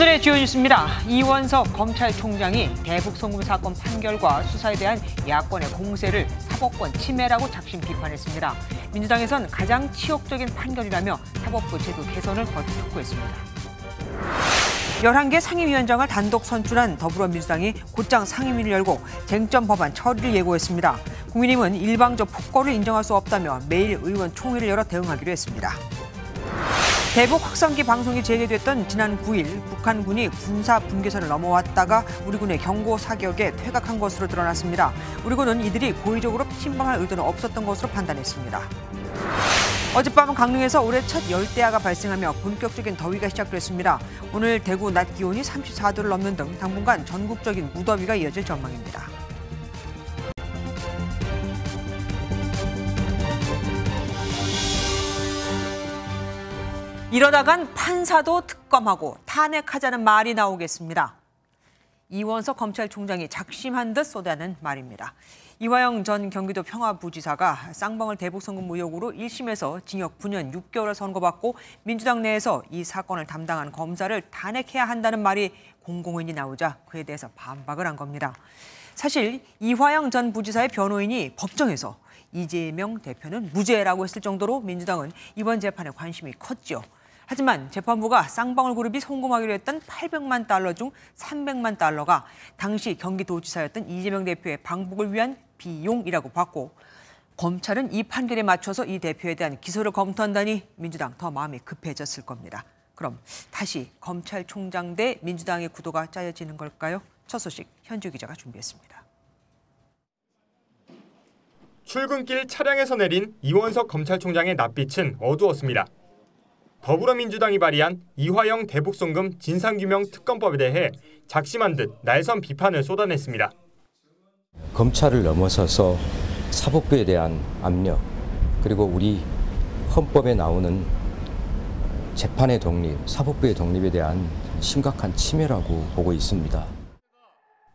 오늘의 주요 뉴스입니다. 이원석 검찰총장이 대북 송금 사건 판결과 수사에 대한 야권의 공세를 사법권 침해라고 작심 비판했습니다. 민주당에선 가장 치욕적인 판결이라며 사법부 제도 개선을 거듭 촉구했습니다. 11개 상임위원장을 단독 선출한 더불어민주당이 곧장 상임위를 열고 쟁점 법안 처리를 예고했습니다. 국민의힘은 일방적 폭거를 인정할 수 없다며 매일 의원총회를 열어 대응하기로 했습니다. 대북 확성기 방송이 재개됐던 지난 9일 북한군이 군사 분계선을 넘어왔다가 우리 군의 경고 사격에 퇴각한 것으로 드러났습니다. 우리 군은 이들이 고의적으로 침범할 의도는 없었던 것으로 판단했습니다. 어젯밤은 강릉에서 올해 첫 열대야가 발생하며 본격적인 더위가 시작됐습니다. 오늘 대구 낮 기온이 34도를 넘는 등 당분간 전국적인 무더위가 이어질 전망입니다. 이러다간 판사도 특검하고 탄핵하자는 말이 나오겠습니다. 이원석 검찰총장이 작심한 듯 쏟아낸 말입니다. 이화영 전 경기도 평화부지사가 쌍방울 대북 송금 의혹으로 1심에서 징역 9년 6개월을 선고받고 민주당 내에서 이 사건을 담당한 검사를 탄핵해야 한다는 말이 공공연히 나오자 그에 대해서 반박을 한 겁니다. 사실 이화영 전 부지사의 변호인이 법정에서 이재명 대표는 무죄라고 했을 정도로 민주당은 이번 재판에 관심이 컸죠. 하지만 재판부가 쌍방울 그룹이 송금하기로 했던 800만 달러 중 300만 달러가 당시 경기도지사였던 이재명 대표의 방북을 위한 비용이라고 봤고 검찰은 이 판결에 맞춰서 이 대표에 대한 기소를 검토한다니 민주당 더 마음이 급해졌을 겁니다. 그럼 다시 검찰총장 대 민주당의 구도가 짜여지는 걸까요? 첫 소식 현주 기자가 준비했습니다. 출근길 차량에서 내린 이원석 검찰총장의 낯빛은 어두웠습니다. 더불어민주당이 발의한 이화영 대북송금 진상규명 특검법에 대해 작심한 듯 날선 비판을 쏟아냈습니다. 검찰을 넘어서서 사법부에 대한 압력, 그리고 우리 헌법에 나오는 재판의 독립, 사법부의 독립에 대한 심각한 침해라고 보고 있습니다.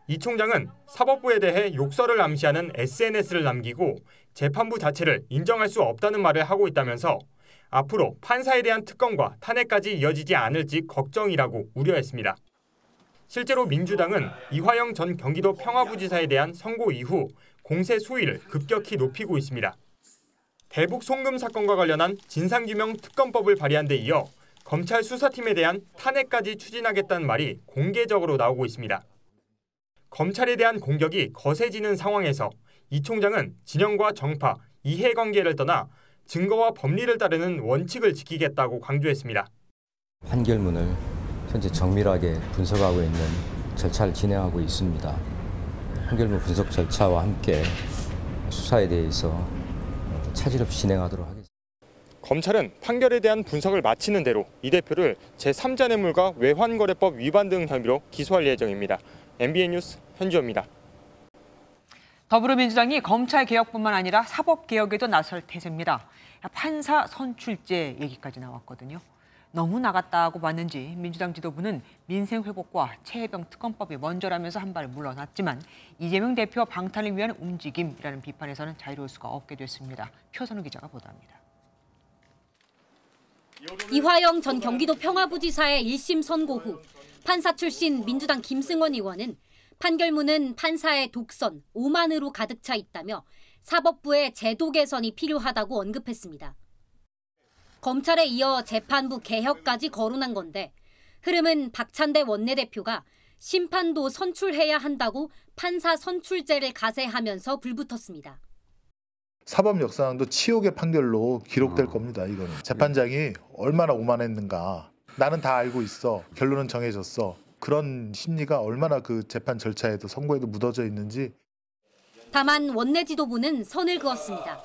이 총장은 사법부에 대해 욕설을 암시하는 SNS를 남기고 재판부 자체를 인정할 수 없다는 말을 하고 있다면서 앞으로 판사에 대한 특검과 탄핵까지 이어지지 않을지 걱정이라고 우려했습니다. 실제로 민주당은 이화영 전 경기도 평화부지사에 대한 선고 이후 공세 수위를 급격히 높이고 있습니다. 대북 송금 사건과 관련한 진상규명 특검법을 발의한 데 이어 검찰 수사팀에 대한 탄핵까지 추진하겠다는 말이 공개적으로 나오고 있습니다. 검찰에 대한 공격이 거세지는 상황에서 이 총장은 진영과 정파, 이해관계를 떠나 증거와 법리를 따르는 원칙을 지키겠다고 강조했습니다. 판결문을 현재 정밀하게 분석하고 있는 절차를 진행하고 있습니다. 판결문 분석 절차와 함께 수사에 대해서 차질 없이 진행하도록 하겠습니다. 검찰은 판결에 대한 분석을 마치는 대로 이 대표를 제3자 뇌물과 외환거래법 위반 등 혐의로 기소할 예정입니다. MBN 뉴스 현주호입니다. 더불어민주당이 검찰개혁뿐만 아니라 사법개혁에도 나설 태세입니다. 판사 선출제 얘기까지 나왔거든요. 너무 나갔다고 봤는지 민주당 지도부는 민생회복과 최혜병 특검법이 먼저라면서 한 발 물러났지만 이재명 대표 방탄을 위한 움직임이라는 비판에서는 자유로울 수가 없게 됐습니다. 표선우 기자가 보도합니다. 이화영 전 경기도 평화부지사의 1심 선고 후 판사 출신 민주당 김승원 의원은 판결문은 판사의 독선, 오만으로 가득 차 있다며 사법부의 제도 개선이 필요하다고 언급했습니다. 검찰에 이어 재판부 개혁까지 거론한 건데 흐름은 박찬대 원내대표가 심판도 선출해야 한다고 판사 선출제를 가세하면서 불붙었습니다. 사법 역사상도 치욕의 판결로 기록될 겁니다. 이거는 재판장이 얼마나 오만했는가. 나는 다 알고 있어. 결론은 정해졌어. 그런 심리가 얼마나 그 재판 절차에도 선고에도 묻어져 있는지. 다만 원내 지도부는 선을 그었습니다.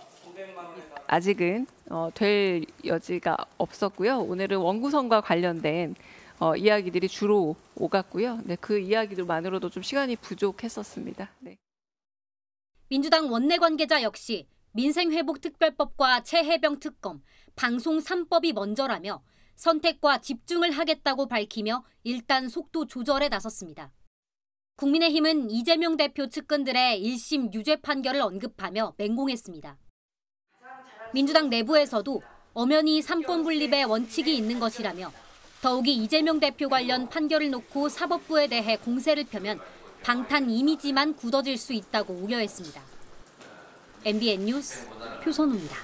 아직은 될 여지가 없었고요. 오늘은 원구성과 관련된 이야기들이 주로 오갔고요. 네, 그 이야기들만으로도 좀 시간이 부족했었습니다. 네. 민주당 원내 관계자 역시 민생회복특별법과 최혜병 특검, 방송 3법이 먼저라며 선택과 집중을 하겠다고 밝히며 일단 속도 조절에 나섰습니다. 국민의힘은 이재명 대표 측근들의 1심 유죄 판결을 언급하며 맹공했습니다. 민주당 내부에서도 엄연히 삼권 분립의 원칙이 있는 것이라며 더욱이 이재명 대표 관련 판결을 놓고 사법부에 대해 공세를 펴면 방탄 이미지만 굳어질 수 있다고 우려했습니다. MBN 뉴스 표선우입니다.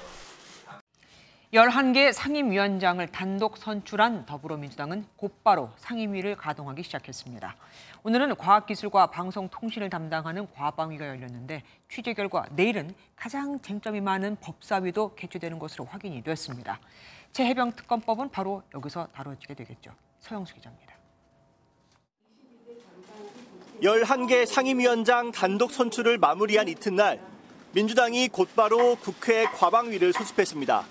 11개 상임위원장을 단독 선출한 더불어민주당은 곧바로 상임위를 가동하기 시작했습니다. 오늘은 과학기술과 방송통신을 담당하는 과방위가 열렸는데 취재 결과 내일은 가장 쟁점이 많은 법사위도 개최되는 것으로 확인이 됐습니다. 최혜병 특검법은 바로 여기서 다뤄지게 되겠죠. 서영수 기자입니다. 11개 상임위원장 단독 선출을 마무리한 이튿날 민주당이 곧바로 국회 과방위를 소집했습니다.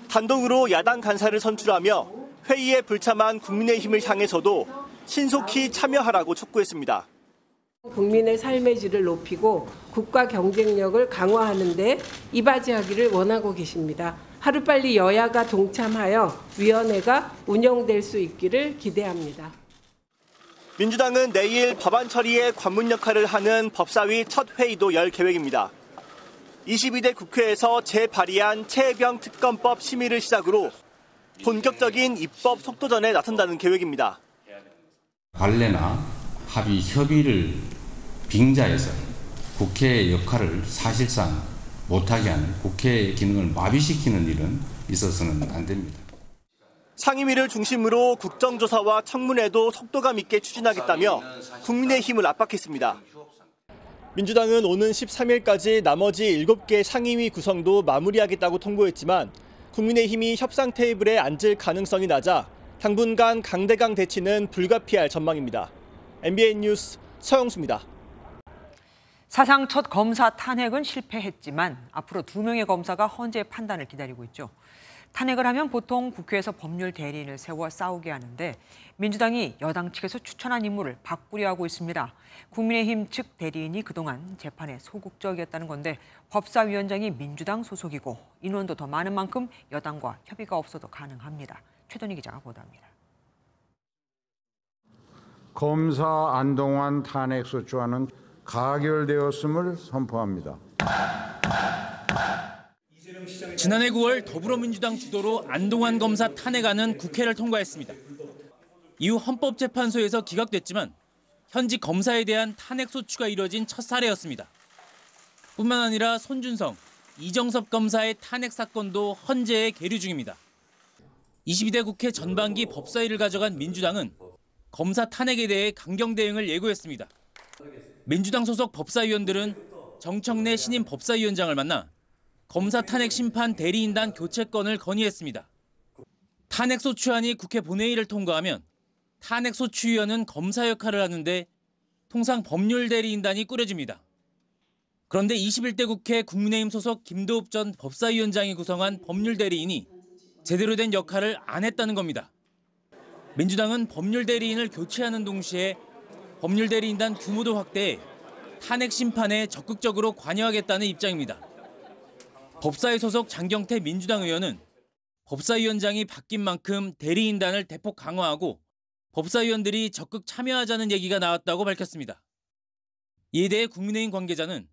단독으로 야당 간사를 선출하며 회의에 불참한 국민의힘을 향해서도 신속히 참여하라고 촉구했습니다. 국민의 삶의 질을 높이고 국가 경쟁력을 강화하는 데 이바지하기를 원하고 계십니다. 하루빨리 여야가 동참하여 위원회가 운영될 수 있기를 기대합니다. 민주당은 내일 법안 처리에 관문 역할을 하는 법사위 첫 회의도 열 계획입니다. 22대 국회에서 재발의한 최혜병 특검법 심의를 시작으로 본격적인 입법 속도전에 나선다는 계획입니다. 관례나 합의, 협의를 빙자해서 국회의 역할을 사실상 못하게 하는, 국회의 기능을 마비시키는 일은 있어서는 안 됩니다. 상임위를 중심으로 국정조사와 청문회도 속도감 있게 추진하겠다며 국민의힘을 압박했습니다. 민주당은 오는 13일까지 나머지 7개 상임위 구성도 마무리하겠다고 통보했지만 국민의힘이 협상 테이블에 앉을 가능성이 낮아 당분간 강대강 대치는 불가피할 전망입니다. MBN 뉴스 서영수입니다. 사상 첫 검사 탄핵은 실패했지만 앞으로 2명의 검사가 헌재의 판단을 기다리고 있죠. 탄핵을 하면 보통 국회에서 법률 대리인을 세워 싸우게 하는데 민주당이 여당 측에서 추천한 인물을 바꾸려 하고 있습니다. 국민의힘 측 대리인이 그동안 재판에 소극적이었다는 건데 법사위원장이 민주당 소속이고 인원도 더 많은 만큼 여당과 협의가 없어도 가능합니다. 최동희 기자가 보도합니다. 검사 안동환 탄핵소추안은 가결되었음을 선포합니다. 지난해 9월 더불어민주당 주도로 안동환 검사 탄핵안은 국회를 통과했습니다. 이후 헌법재판소에서 기각됐지만 현직 검사에 대한 탄핵 소추가 이뤄진 첫 사례였습니다. 뿐만 아니라 손준성, 이정섭 검사의 탄핵 사건도 헌재에 계류 중입니다. 22대 국회 전반기 법사위를 가져간 민주당은 검사 탄핵에 대해 강경 대응을 예고했습니다. 민주당 소속 법사위원들은 정청래 신임 법사위원장을 만나 검사 탄핵 심판 대리인단 교체건을 건의했습니다. 탄핵소추안이 국회 본회의를 통과하면 탄핵소추위원은 검사 역할을 하는데 통상 법률 대리인단이 꾸려집니다. 그런데 21대 국회 국민의힘 소속 김도읍 전 법사위원장이 구성한 법률 대리인이 제대로 된 역할을 안 했다는 겁니다. 민주당은 법률 대리인을 교체하는 동시에 법률 대리인단 규모도 확대해 탄핵 심판에 적극적으로 관여하겠다는 입장입니다. 법사위 소속 장경태 민주당 의원은 법사위원장이 바뀐 만큼 대리인단을 대폭 강화하고 법사위원들이 적극 참여하자는 얘기가 나왔다고 밝혔습니다. 이에 대해 국민의힘 관계자는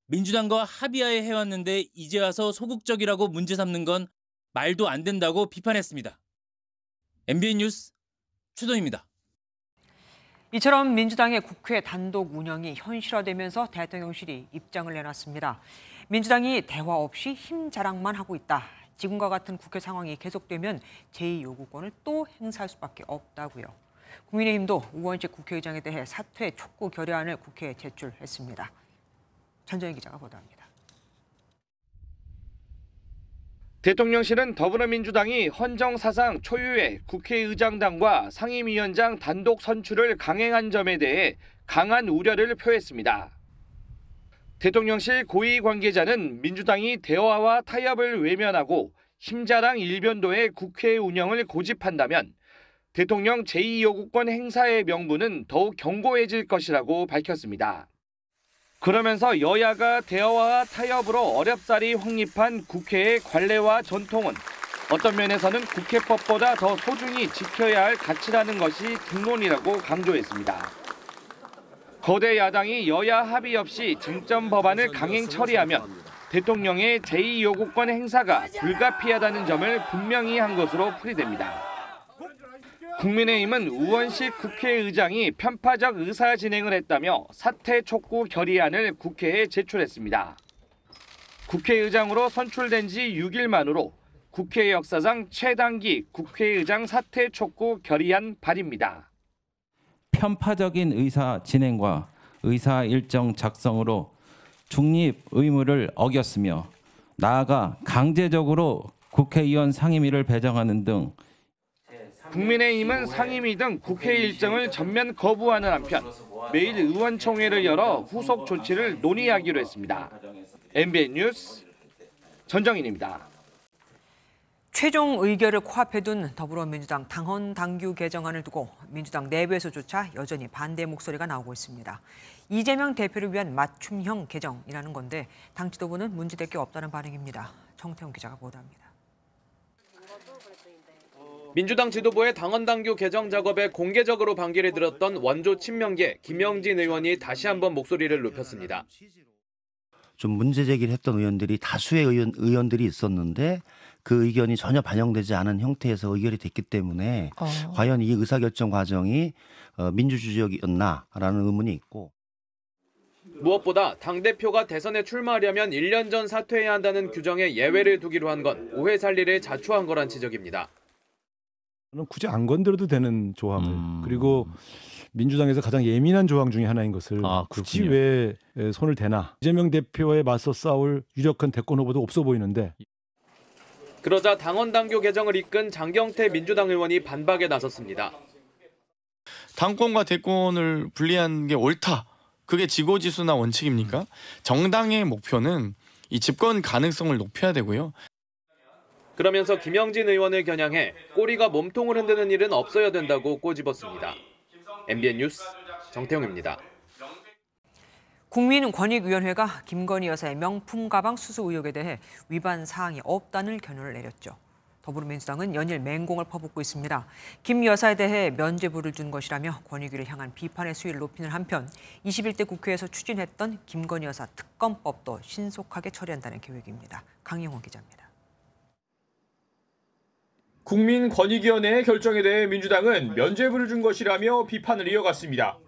민주당과 합의하에 해왔는데 이제 와서 소극적이라고 문제 삼는 건 말도 안 된다고 비판했습니다. MBN 뉴스 최동입니다. 이처럼 민주당의 국회 단독 운영이 현실화되면서 대통령실이 입장을 내놨습니다. 민주당이 대화 없이 힘 자랑만 하고 있다. 지금과 같은 국회 상황이 계속되면 제2요구권을 또 행사할 수밖에 없다고요. 국민의힘도 우원식 국회의장에 대해 사퇴 촉구 결의안을 국회에 제출했습니다. 전정희 기자가 보도합니다. 대통령실은 더불어민주당이 헌정사상 초유의 국회의장단과 상임위원장 단독 선출을 강행한 점에 대해 강한 우려를 표했습니다. 대통령실 고위 관계자는 민주당이 대화와 타협을 외면하고 힘자랑 일변도의 국회 운영을 고집한다면 대통령 제2요구권 행사의 명분은 더욱 견고해질 것이라고 밝혔습니다. 그러면서 여야가 대화와 타협으로 어렵사리 확립한 국회의 관례와 전통은 어떤 면에서는 국회법보다 더 소중히 지켜야 할 가치라는 것이 등론이라고 강조했습니다. 거대 야당이 여야 합의 없이 쟁점 법안을 강행 처리하면 대통령의 제2요구권 행사가 불가피하다는 점을 분명히 한 것으로 풀이됩니다. 국민의힘은 우원식 국회의장이 편파적 의사 진행을 했다며 사퇴 촉구 결의안을 국회에 제출했습니다. 국회의장으로 선출된 지 6일 만으로 국회 역사상 최단기 국회의장 사퇴 촉구 결의안 발의입니다. 편파적인 의사 진행과 의사 일정 작성으로 중립 의무를 어겼으며 나아가 강제적으로 국회의원 상임위를 배정하는 등 국민의힘은 상임위 등 국회 일정을 전면 거부하는 한편 매일 의원총회를 열어 후속 조치를 논의하기로 했습니다. MBN 뉴스 전정인입니다. 최종 의결을 코앞에 둔 더불어민주당 당헌 당규 개정안을 두고 민주당 내부에서조차 여전히 반대 목소리가 나오고 있습니다. 이재명 대표를 위한 맞춤형 개정이라는 건데 당 지도부는 문제될 게 없다는 반응입니다. 정태훈 기자가 보도합니다. 민주당 지도부의 당헌 당규 개정 작업에 공개적으로 반기를 들었던 원조 친명계 김영진 의원이 다시 한번 목소리를 높였습니다. 좀 문제 제기를 했던 의원들이 다수의 의원들이 있었는데 그 의견이 전혀 반영되지 않은 형태에서 의결이 됐기 때문에 과연 이 의사결정 과정이 민주주의였나라는 의문이 있고. 무엇보다 당대표가 대선에 출마하려면 1년 전 사퇴해야 한다는 규정에 예외를 두기로 한 건 오해 살리를 자초한 거란 지적입니다. 굳이 안 건드려도 되는 조항을 그리고 민주당에서 가장 예민한 조항 중에 하나인 것을 굳이 왜 손을 대나. 이재명 대표에 맞서 싸울 유력한 대권 후보도 없어 보이는데. 그러자 당헌 당규 개정을 이끈 장경태 민주당 의원이 반박에 나섰습니다. 당권과 대권을 분리한 게 옳다. 그게 지고지수나 원칙입니까? 정당의 목표는 이 집권 가능성을 높여야 되고요. 그러면서 김영진 의원을 겨냥해 꼬리가 몸통을 흔드는 일은 없어야 된다고 꼬집었습니다. MBN 뉴스 정태웅입니다. 국민권익위원회가 김건희 여사의 명품 가방 수수 의혹에 대해 위반 사항이 없다는 결론을 내렸죠. 더불어민주당은 연일 맹공을 퍼붓고 있습니다. 김 여사에 대해 면죄부를 준 것이라며 권익위를 향한 비판의 수위를 높이는 한편 21대 국회에서 추진했던 김건희 여사 특검법도 신속하게 처리한다는 계획입니다. 강영호 기자입니다. 국민권익위원회의 결정에 대해 민주당은 면죄부를 준 것이라며 비판을 이어갔습니다.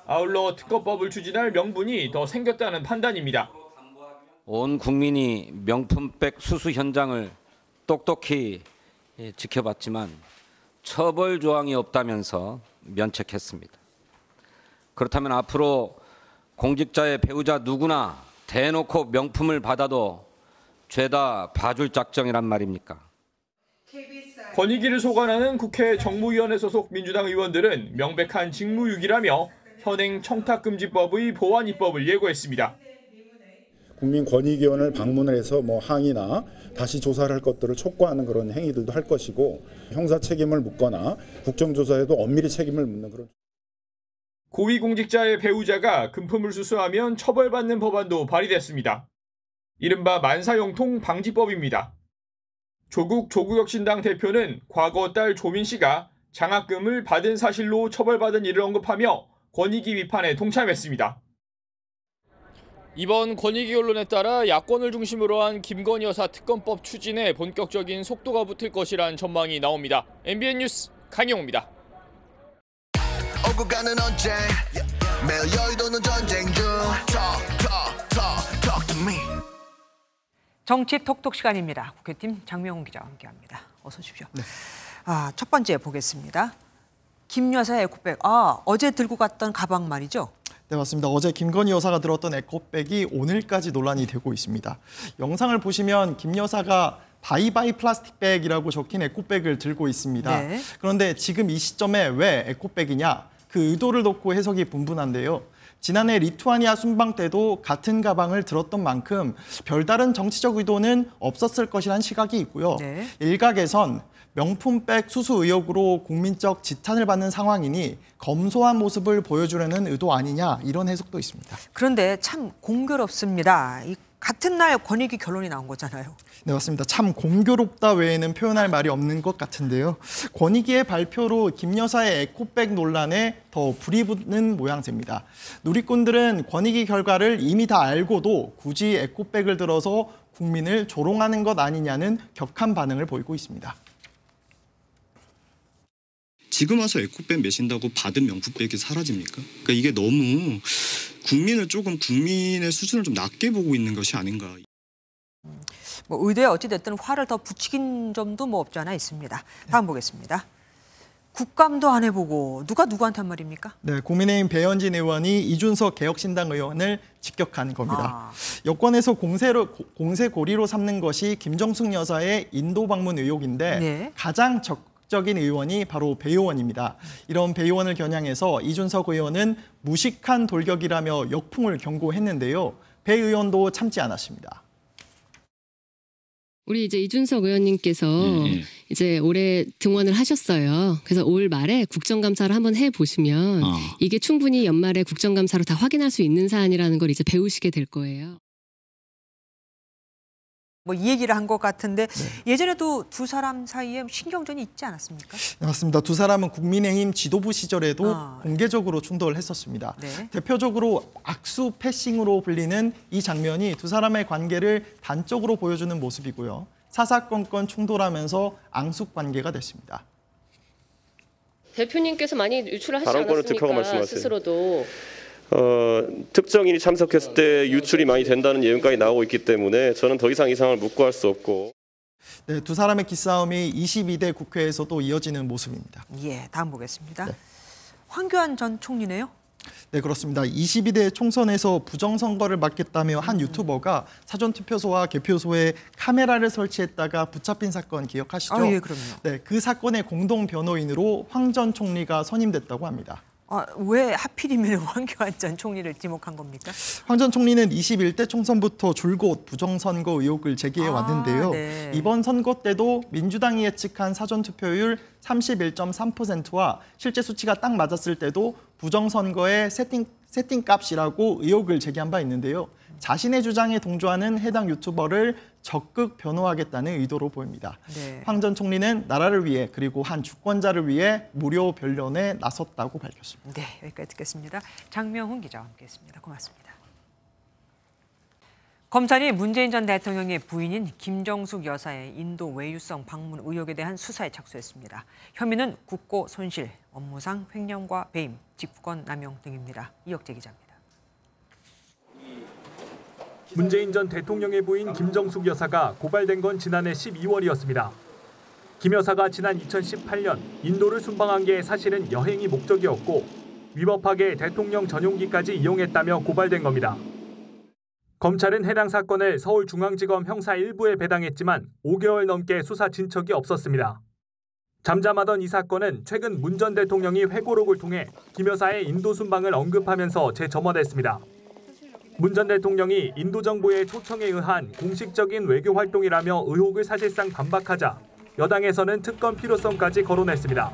아울러 특검법을 추진할 명분이 더 생겼다는 판단입니다. 온 국민이 명품백 수수 현장을 똑똑히 지켜봤지만 처벌 조항이 없다면서 면책했습니다. 그렇다면 앞으로 공직자의 배우자 누구나 대놓고 명품을 받아도 죄다 봐줄 작정이란 말입니까? 권익위를 소관하는 국회 정무위원회 소속 민주당 의원들은 명백한 직무유기라며 현행 청탁금지법의 보완 입법을 예고했습니다. 국민권익위원회를 방문을 해서 항의나 다시 조사를 할 것들을 촉구하는 그런 행위들도 할 것이고 형사 책임을 묻거나 국정조사에도 엄밀히 책임을 묻는 그런. 고위공직자의 배우자가 금품을 수수하면 처벌받는 법안도 발의됐습니다. 이른바 만사형통 방지법입니다. 조국 조국혁신당 대표는 과거 딸 조민 씨가 장학금을 받은 사실로 처벌받은 일을 언급하며 권익위 비판에 동참했습니다. 이번 권익위 언론에 따라 야권을 중심으로 한 김건희 여사 특검법 추진에 본격적인 속도가 붙을 것이란 전망이 나옵니다. MBN 뉴스 강영호입니다. 오고 가는 언제 매일 여의도는 전쟁 중 Talk to me. 정치 톡톡 시간입니다. 국회팀 장명훈 기자와 함께합니다. 어서 오십시오. 네. 첫 번째 보겠습니다. 김 여사의 에코백. 어제 들고 갔던 가방 말이죠? 네, 맞습니다. 어제 김건희 여사가 들었던 에코백이 오늘까지 논란이 되고 있습니다. 영상을 보시면 김 여사가 바이바이 플라스틱백이라고 적힌 에코백을 들고 있습니다. 네. 그런데 지금 이 시점에 왜 에코백이냐? 그 의도를 놓고 해석이 분분한데요. 지난해 리투아니아 순방 때도 같은 가방을 들었던 만큼 별다른 정치적 의도는 없었을 것이라는 시각이 있고요. 네. 일각에선 명품백 수수 의혹으로 국민적 지탄을 받는 상황이니 검소한 모습을 보여주려는 의도 아니냐 이런 해석도 있습니다. 그런데 참 공교롭습니다. 같은 날 권익위 결론이 나온 거잖아요. 네, 맞습니다. 참 공교롭다 외에는 표현할 말이 없는 것 같은데요. 권익위의 발표로 김 여사의 에코백 논란에 더 불이 붙는 모양새입니다. 누리꾼들은 권익위 결과를 이미 다 알고도 굳이 에코백을 들어서 국민을 조롱하는 것 아니냐는 격한 반응을 보이고 있습니다. 지금 와서 에코백 매신다고 받은 명품백이 사라집니까? 그러니까 이게 너무 국민의 수준을 좀 낮게 보고 있는 것이 아닌가. 뭐 의도에 어찌됐든 화를 더 부추긴 점도 뭐 없지 않아 있습니다. 다음 보겠습니다. 국감도 안 해보고 누가 누구한테 한 말입니까? 네, 국민의힘 배현진 의원이 이준석 개혁신당 의원을 직격한 겁니다. 여권에서 공세고리로 삼는 것이 김정숙 여사의 인도 방문 의혹인데 네. 가장 적극적인 의원이 바로 배 의원입니다. 이런 배 의원을 겨냥해서 이준석 의원은 무식한 돌격이라며 역풍을 경고했는데요. 배 의원도 참지 않았습니다. 우리 이제 이준석 의원님께서 이제 올해 등원을 하셨어요. 그래서 올 말에 국정감사를 한번 해보시면 이게 충분히 연말에 국정감사로 다 확인할 수 있는 사안이라는 걸 이제 배우시게 될 거예요. 뭐 이 얘기를 한 것 같은데 예전에도 두 사람 사이에 신경전이 있지 않았습니까? 맞습니다. 두 사람은 국민의힘 지도부 시절에도 공개적으로 충돌을 했었습니다. 네. 대표적으로 악수 패싱으로 불리는 이 장면이 두 사람의 관계를 단적으로 보여주는 모습이고요. 사사건건 충돌하면서 앙숙 관계가 됐습니다. 대표님께서 많이 유출을 하시지 발언권을 득하고 않았습니까? 말씀하세요. 스스로도. 특정인이 참석했을 때 유출이 많이 된다는 예언까지 나오고 있기 때문에 저는 더 이상 이 상황을 묵고할 수 없고. 네, 두 사람의 기싸움이 22대 국회에서도 이어지는 모습입니다. 예, 다음 보겠습니다. 황교안 전 총리네요. 네, 그렇습니다. 22대 총선에서 부정선거를 막겠다며 한 유튜버가 사전투표소와 개표소에 카메라를 설치했다가 붙잡힌 사건 기억하시죠? 예, 그럼요. 네, 그 사건의 공동 변호인으로 황 전 총리가 선임됐다고 합니다. 왜 하필이면 황교안 전 총리를 지목한 겁니까? 황 전 총리는 21대 총선부터 줄곧 부정선거 의혹을 제기해 왔는데요. 네. 이번 선거 때도 민주당이 예측한 사전투표율 31.3%와 실제 수치가 딱 맞았을 때도 부정선거의 세팅값이라고 의혹을 제기한 바 있는데요. 자신의 주장에 동조하는 해당 유튜버를 적극 변호하겠다는 의도로 보입니다. 네. 황 전 총리는 나라를 위해 그리고 한 주권자를 위해 무료 변론에 나섰다고 밝혔습니다. 네, 여기까지 듣겠습니다. 장명훈 기자와 함께했습니다. 고맙습니다. 검찰이 문재인 전 대통령의 부인인 김정숙 여사의 인도 외유성 방문 의혹에 대한 수사에 착수했습니다. 혐의는 국고 손실, 업무상 횡령과 배임, 직권 남용 등입니다. 이혁재 기자입니다. 문재인 전 대통령의 부인 김정숙 여사가 고발된 건 지난해 12월이었습니다. 김 여사가 지난 2018년 인도를 순방한 게 사실은 여행이 목적이었고 위법하게 대통령 전용기까지 이용했다며 고발된 겁니다. 검찰은 해당 사건을 서울중앙지검 형사 1부에 배당했지만 5개월 넘게 수사 진척이 없었습니다. 잠잠하던 이 사건은 최근 문 전 대통령이 회고록을 통해 김 여사의 인도 순방을 언급하면서 재점화됐습니다. 문 전 대통령이 인도 정부의 초청에 의한 공식적인 외교 활동이라며 의혹을 사실상 반박하자 여당에서는 특검 필요성까지 거론했습니다.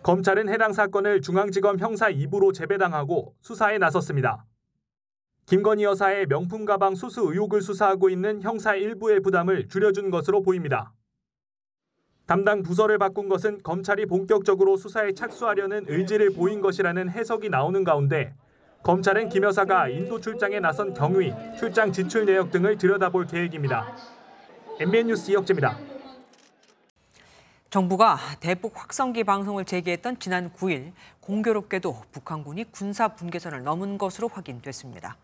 검찰은 해당 사건을 중앙지검 형사 2부로 재배당하고 수사에 나섰습니다. 김건희 여사의 명품 가방 수수 의혹을 수사하고 있는 형사 1부의 부담을 줄여준 것으로 보입니다. 담당 부서를 바꾼 것은 검찰이 본격적으로 수사에 착수하려는 의지를 보인 것이라는 해석이 나오는 가운데 검찰은 김 여사가 인도 출장에 나선 경위, 출장 지출 내역 등을 들여다볼 계획입니다. MBN 뉴스 이혁재입니다. 정부가 대북 확성기 방송을 재개했던 지난 9일 공교롭게도 북한군이 군사 분계선을 넘은 것으로 확인됐습니다.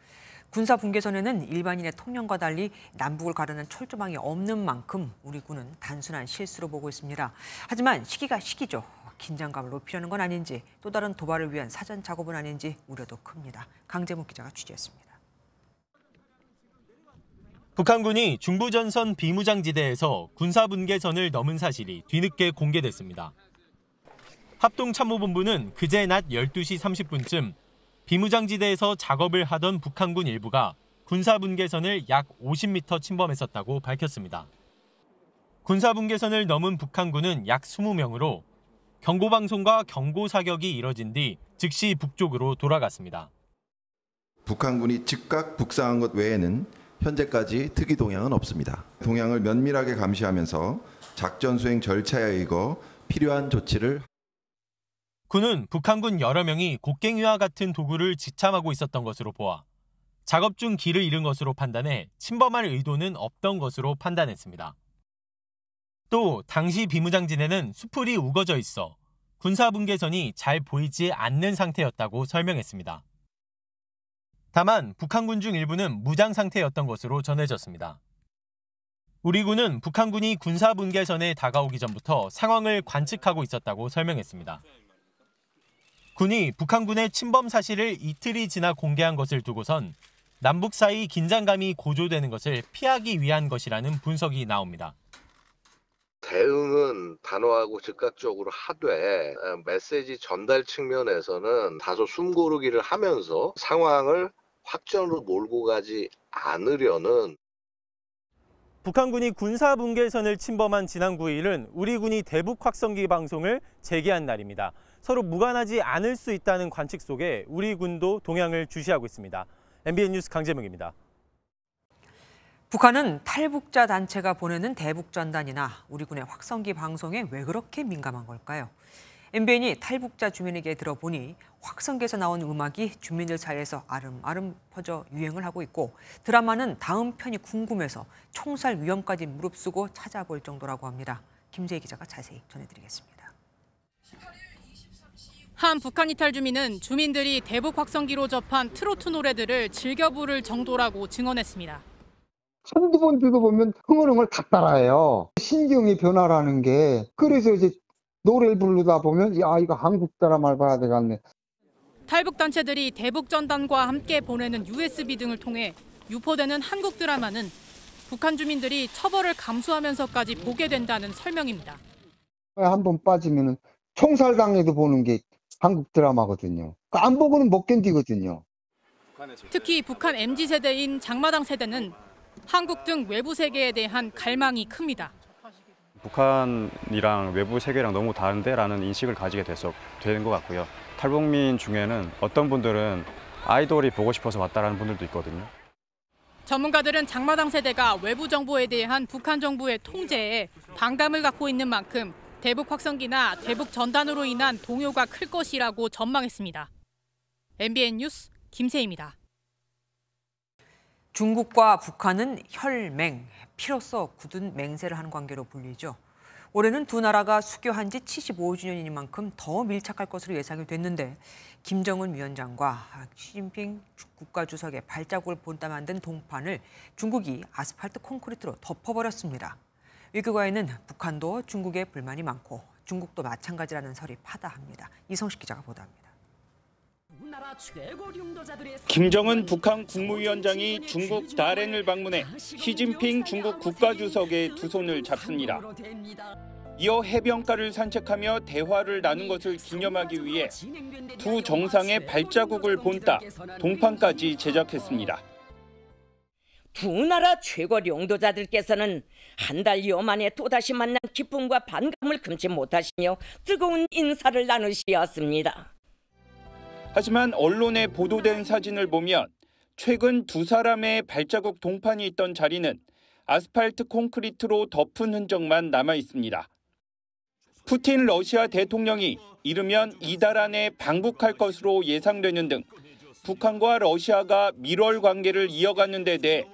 군사 분계선에는 일반인의 통영과 달리 남북을 가르는 철조망이 없는 만큼 우리 군은 단순한 실수로 보고 있습니다. 하지만 시기가 시기죠. 긴장감을 높이려는 건 아닌지 또 다른 도발을 위한 사전 작업은 아닌지 우려도 큽니다. 강재묵 기자가 취재했습니다. 북한군이 중부전선 비무장지대에서 군사분계선을 넘은 사실이 뒤늦게 공개됐습니다. 합동참모본부는 그제 낮 12시 30분쯤 비무장지대에서 작업을 하던 북한군 일부가 군사분계선을 약 50m 침범했었다고 밝혔습니다. 군사분계선을 넘은 북한군은 약 20명으로 경고방송과 경고사격이 이뤄진 뒤 즉시 북쪽으로 돌아갔습니다. 북한군이 즉각 북상한 것 외에는 현재까지 특이 동향은 없습니다. 동향을 면밀하게 감시하면서 작전 수행 절차에 의거 필요한 조치를. 군은 북한군 여러 명이 곡괭이와 같은 도구를 지참하고 있었던 것으로 보아 작업 중 길을 잃은 것으로 판단해 침범할 의도는 없던 것으로 판단했습니다. 또 당시 비무장지대는 수풀이 우거져 있어 군사분계선이 잘 보이지 않는 상태였다고 설명했습니다. 다만 북한군 중 일부는 무장 상태였던 것으로 전해졌습니다. 우리 군은 북한군이 군사분계선에 다가오기 전부터 상황을 관측하고 있었다고 설명했습니다. 군이 북한군의 침범 사실을 이틀이 지나 공개한 것을 두고선 남북 사이 긴장감이 고조되는 것을 피하기 위한 것이라는 분석이 나옵니다. 대응은 단호하고 즉각적으로 하되 메시지 전달 측면에서는 다소 숨고르기를 하면서 상황을 확전으로 몰고 가지 않으려는. 북한군이 군사분계선을 침범한 지난 9일은 우리 군이 대북 확성기 방송을 재개한 날입니다. 서로 무관하지 않을 수 있다는 관측 속에 우리 군도 동향을 주시하고 있습니다. MBN 뉴스 강재명입니다. 북한은 탈북자 단체가 보내는 대북 전단이나 우리 군의 확성기 방송에 왜 그렇게 민감한 걸까요? MBN이 탈북자 주민에게 들어보니 확성기에서 나온 음악이 주민들 사이에서 아름아름 퍼져 유행을 하고 있고 드라마는 다음 편이 궁금해서 총살 위험까지 무릅쓰고 찾아볼 정도라고 합니다. 김재희 기자가 자세히 전해드리겠습니다. 한 북한 이탈 주민은 주민들이 대북 확성기로 접한 트로트 노래들을 즐겨 부를 정도라고 증언했습니다. 한두 번 들어보면 흥얼흥얼 다 따라해요. 신경의 변화라는 게. 그래서 이제 노래를 부르다 보면 야 이거 한국 드라마를 봐야 되겠네. 탈북 단체들이 대북 전단과 함께 보내는 USB 등을 통해 유포되는 한국 드라마는 북한 주민들이 처벌을 감수하면서까지 보게 된다는 설명입니다. 한 번 빠지면 총살당해도 보는 게 한국 드라마거든요. 안 보고는 못 견디거든요. 특히 북한 MZ세대인 장마당 세대는 한국 등 외부 세계에 대한 갈망이 큽니다. 북한이랑 외부 세계랑 너무 다른데라는 인식을 가지게 되는 것 같고요. 탈북민 중에는 어떤 분들은 아이돌이 보고 싶어서 왔다라는 분들도 있거든요. 전문가들은 장마당 세대가 외부 정보에 대한 북한 정부의 통제에 반감을 갖고 있는 만큼 대북 확성기나 대북 전단으로 인한 동요가 클 것이라고 전망했습니다. MBN 뉴스 김세희입니다. 중국과 북한은 혈맹, 피로써 굳은 맹세를 하는 관계로 불리죠. 올해는 두 나라가 수교한 지 75주년인 만큼 더 밀착할 것으로 예상이 됐는데 김정은 위원장과 시진핑 국가주석의 발자국을 본따 만든 동판을 중국이 아스팔트 콘크리트로 덮어버렸습니다. 외교가에는 북한도 중국에 불만이 많고 중국도 마찬가지라는 설이 파다합니다. 이성식 기자가 보도합니다. 김정은 북한 국무위원장이 중국 다롄을 방문해 시진핑 중국 국가주석의 두 손을 잡습니다. 이어 해변가를 산책하며 대화를 나눈 것을 기념하기 위해 두 정상의 발자국을 본따 동판까지 제작했습니다. 두 나라 최고領도자들께서는 한 달여 만에 또다시 만난 기쁨과 반감을 금치 못하시며 뜨거운 인사를 나누시었습니다. 하지만 언론에 보도된 사진을 보면 최근 두 사람의 발자국 동판이 있던 자리는 아스팔트 콘크리트로 덮은 흔적만 남아 있습니다. 푸틴 러시아 대통령이 이르면 이달 안에 방북할 것으로 예상되는 등 북한과 러시아가 밀월 관계를 이어가는 데 대해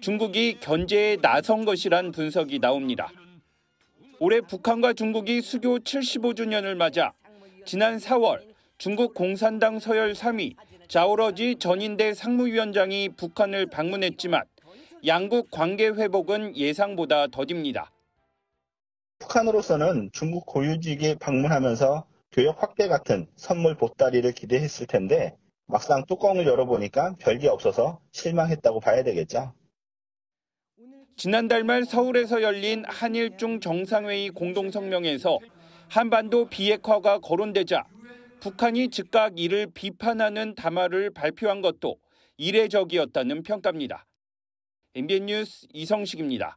중국이 견제에 나선 것이란 분석이 나옵니다. 올해 북한과 중국이 수교 75주년을 맞아 지난 4월 중국 공산당 서열 3위 자오러지 전인대 상무위원장이 북한을 방문했지만 양국 관계 회복은 예상보다 더딥니다. 북한으로서는 중국 고유지에 방문하면서 교역 확대 같은 선물 보따리를 기대했을 텐데 막상 뚜껑을 열어보니까 별게 없어서 실망했다고 봐야 되겠죠. 지난달 말 서울에서 열린 한일중 정상회의 공동성명에서 한반도 비핵화가 거론되자 북한이 즉각 이를 비판하는 담화를 발표한 것도 이례적이었다는 평가입니다. MBN 뉴스 이성식입니다.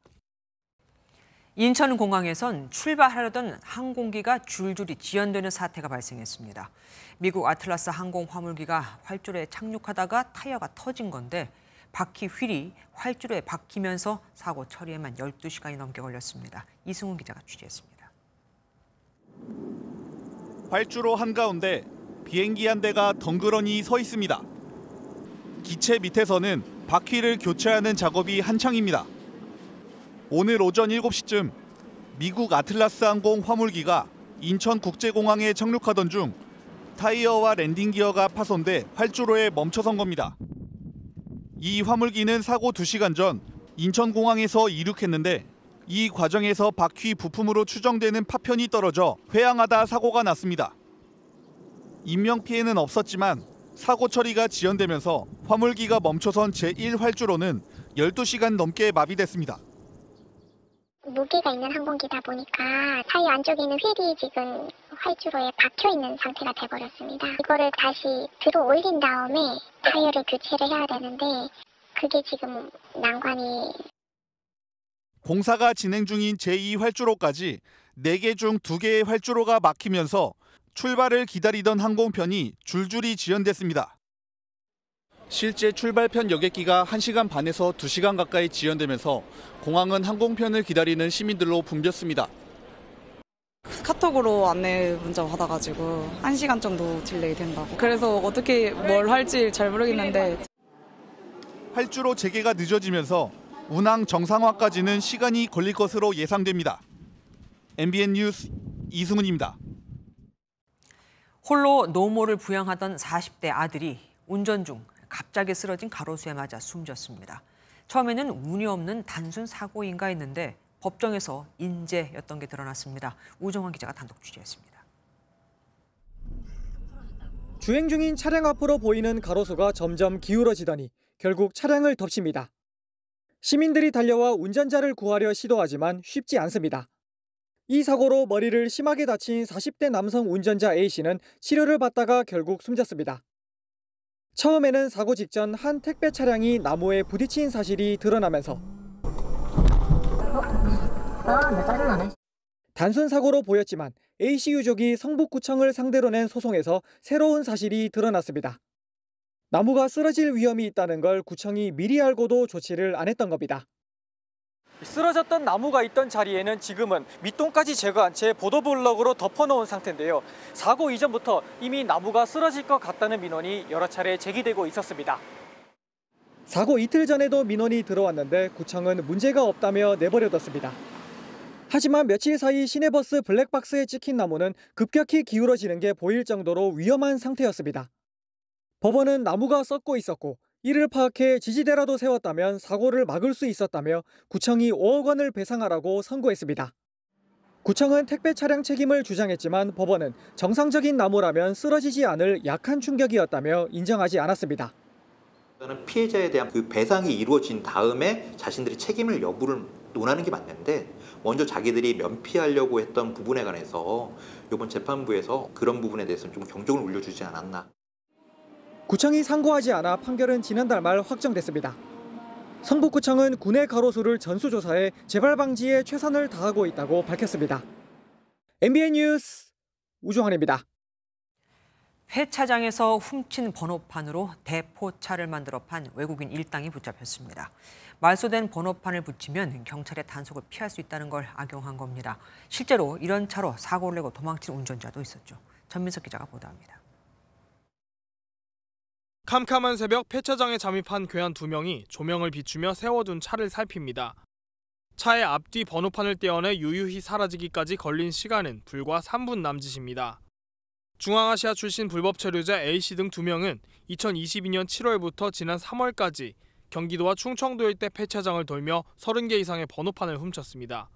인천공항에선 출발하려던 항공기가 줄줄이 지연되는 사태가 발생했습니다. 미국 아틀라스 항공 화물기가 활주로에 착륙하다가 타이어가 터진 건데 바퀴 휠이 활주로에 박히면서 사고 처리에만 12시간이 넘게 걸렸습니다. 이승훈 기자가 취재했습니다. 활주로 한가운데 비행기 한 대가 덩그러니 서 있습니다. 기체 밑에서는 바퀴를 교체하는 작업이 한창입니다. 오늘 오전 7시쯤 미국 아틀라스 항공 화물기가 인천국제공항에 착륙하던 중 타이어와 랜딩 기어가 파손돼 활주로에 멈춰선 겁니다. 이 화물기는 사고 2시간 전 인천공항에서 이륙했는데 이 과정에서 바퀴 부품으로 추정되는 파편이 떨어져 회항하다 사고가 났습니다. 인명피해는 없었지만 사고 처리가 지연되면서 화물기가 멈춰선 제1활주로는 12시간 넘게 마비됐습니다. 무게가 있는 항공기다 보니까 타이어 안쪽에 있는 휠이 지금 활주로에 박혀있는 상태가 돼버렸습니다. 이거를 다시 들어 올린 다음에 타이어를 교체를 해야 되는데 그게 지금 난관이. 공사가 진행 중인 제2활주로까지 4개 중 2개의 활주로가 막히면서 출발을 기다리던 항공편이 줄줄이 지연됐습니다. 실제 출발편 여객기가 1시간 반에서 2시간 가까이 지연되면서 공항은 항공편을 기다리는 시민들로 붐볐습니다. 카톡으로 안내 문자 받아가지고 1시간 정도 딜레이 된다고. 그래서 어떻게 뭘 할지 잘 모르겠는데. 활주로 재개가 늦어지면서 운항 정상화까지는 시간이 걸릴 것으로 예상됩니다. MBN 뉴스 이승훈입니다. 홀로 노모를 부양하던 40대 아들이 운전 중 갑자기 쓰러진 가로수에 맞아 숨졌습니다. 처음에는 운이 없는 단순 사고인가 했는데 법정에서 인재였던 게 드러났습니다. 우정환 기자가 단독 취재했습니다. 주행 중인 차량 앞으로 보이는 가로수가 점점 기울어지더니 결국 차량을 덮칩니다. 시민들이 달려와 운전자를 구하려 시도하지만 쉽지 않습니다. 이 사고로 머리를 심하게 다친 40대 남성 운전자 A씨는 치료를 받다가 결국 숨졌습니다. 처음에는 사고 직전 한 택배 차량이 나무에 부딪힌 사실이 드러나면서 단순 사고로 보였지만 A씨 유족이 성북구청을 상대로 낸 소송에서 새로운 사실이 드러났습니다. 나무가 쓰러질 위험이 있다는 걸 구청이 미리 알고도 조치를 안 했던 겁니다. 쓰러졌던 나무가 있던 자리에는 지금은 밑동까지 제거한 채 보도블럭으로 덮어놓은 상태인데요. 사고 이전부터 이미 나무가 쓰러질 것 같다는 민원이 여러 차례 제기되고 있었습니다. 사고 이틀 전에도 민원이 들어왔는데 구청은 문제가 없다며 내버려뒀습니다. 하지만 며칠 사이 시내버스 블랙박스에 찍힌 나무는 급격히 기울어지는 게 보일 정도로 위험한 상태였습니다. 법원은 나무가 썩고 있었고 이를 파악해 지지대라도 세웠다면 사고를 막을 수 있었다며 구청이 5억 원을 배상하라고 선고했습니다. 구청은 택배 차량 책임을 주장했지만 법원은 정상적인 나무라면 쓰러지지 않을 약한 충격이었다며 인정하지 않았습니다. 피해자에 대한 그 배상이 이루어진 다음에 자신들이 책임을 여부를 논하는 게 맞는데 먼저 자기들이 면피하려고 했던 부분에 관해서 이번 재판부에서 그런 부분에 대해서는 좀 경종을 울려주지 않았나. 구청이 상고하지 않아 판결은 지난달 말 확정됐습니다. 성북구청은 군의 가로수를 전수조사해 재발 방지에 최선을 다하고 있다고 밝혔습니다. MBN 뉴스 우종환입니다. 폐차장에서 훔친 번호판으로 대포차를 만들어 판 외국인 일당이 붙잡혔습니다. 말소된 번호판을 붙이면 경찰의 단속을 피할 수 있다는 걸 악용한 겁니다. 실제로 이런 차로 사고를 내고 도망친 운전자도 있었죠. 전민석 기자가 보도합니다. 캄캄한 새벽 폐차장에 잠입한 괴한 2명이 조명을 비추며 세워둔 차를 살핍니다. 차의 앞뒤 번호판을 떼어내 유유히 사라지기까지 걸린 시간은 불과 3분 남짓입니다. 중앙아시아 출신 불법 체류자 A씨 등 2명은 2022년 7월부터 지난 3월까지 경기도와 충청도 일대 폐차장을 돌며 30개 이상의 번호판을 훔쳤습니다.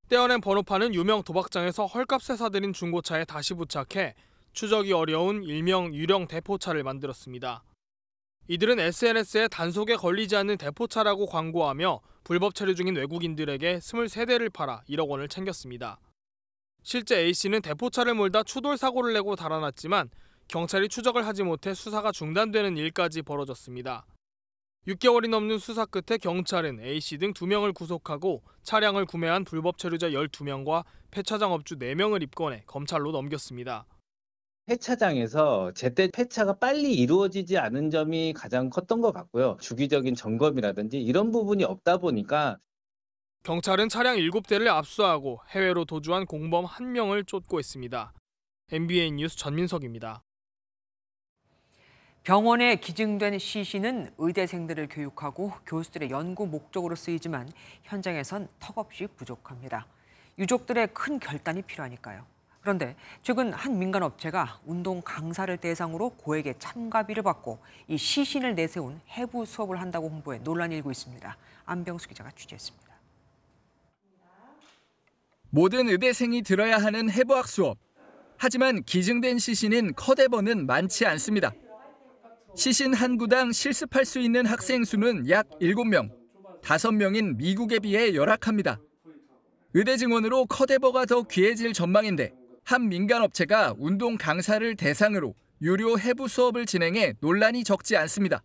떼어낸 번호판은 유명 도박장에서 헐값에 사들인 중고차에 다시 부착해 추적이 어려운 일명 유령 대포차를 만들었습니다. 이들은 SNS에 단속에 걸리지 않는 대포차라고 광고하며 불법 체류 중인 외국인들에게 23대를 팔아 1억 원을 챙겼습니다. 실제 A씨는 대포차를 몰다 추돌 사고를 내고 달아났지만 경찰이 추적을 하지 못해 수사가 중단되는 일까지 벌어졌습니다. 6개월이 넘는 수사 끝에 경찰은 A씨 등 2명을 구속하고 차량을 구매한 불법 체류자 12명과 폐차장 업주 4명을 입건해 검찰로 넘겼습니다. 폐차장에서 제때 폐차가 빨리 이루어지지 않은 점이 가장 컸던 것 같고요. 주기적인 점검이라든지 이런 부분이 없다 보니까 경찰은 차량 7대를 압수하고 해외로 도주한 공범 1명을 쫓고 있습니다. MBN 뉴스 전민석입니다. 병원에 기증된 CC는 의대생들을 교육하고 교수들의 연구 목적으로 쓰이지만 현장에선 턱없이 부족합니다. 유족들의 큰 결단이 필요하니까요. 그런데 최근 한 민간업체가 운동 강사를 대상으로 고액의 참가비를 받고 이 시신을 내세운 해부 수업을 한다고 홍보해 논란이 일고 있습니다. 안병수 기자가 취재했습니다. 모든 의대생이 들어야 하는 해부학 수업. 하지만 기증된 시신인 컷에버는 많지 않습니다. 시신 한 구당 실습할 수 있는 학생 수는 약 7명, 5명인 미국에 비해 열악합니다. 의대 증원으로 컷에버가 더 귀해질 전망인데 한 민간업체가 운동 강사를 대상으로 유료 해부 수업을 진행해 논란이 적지 않습니다.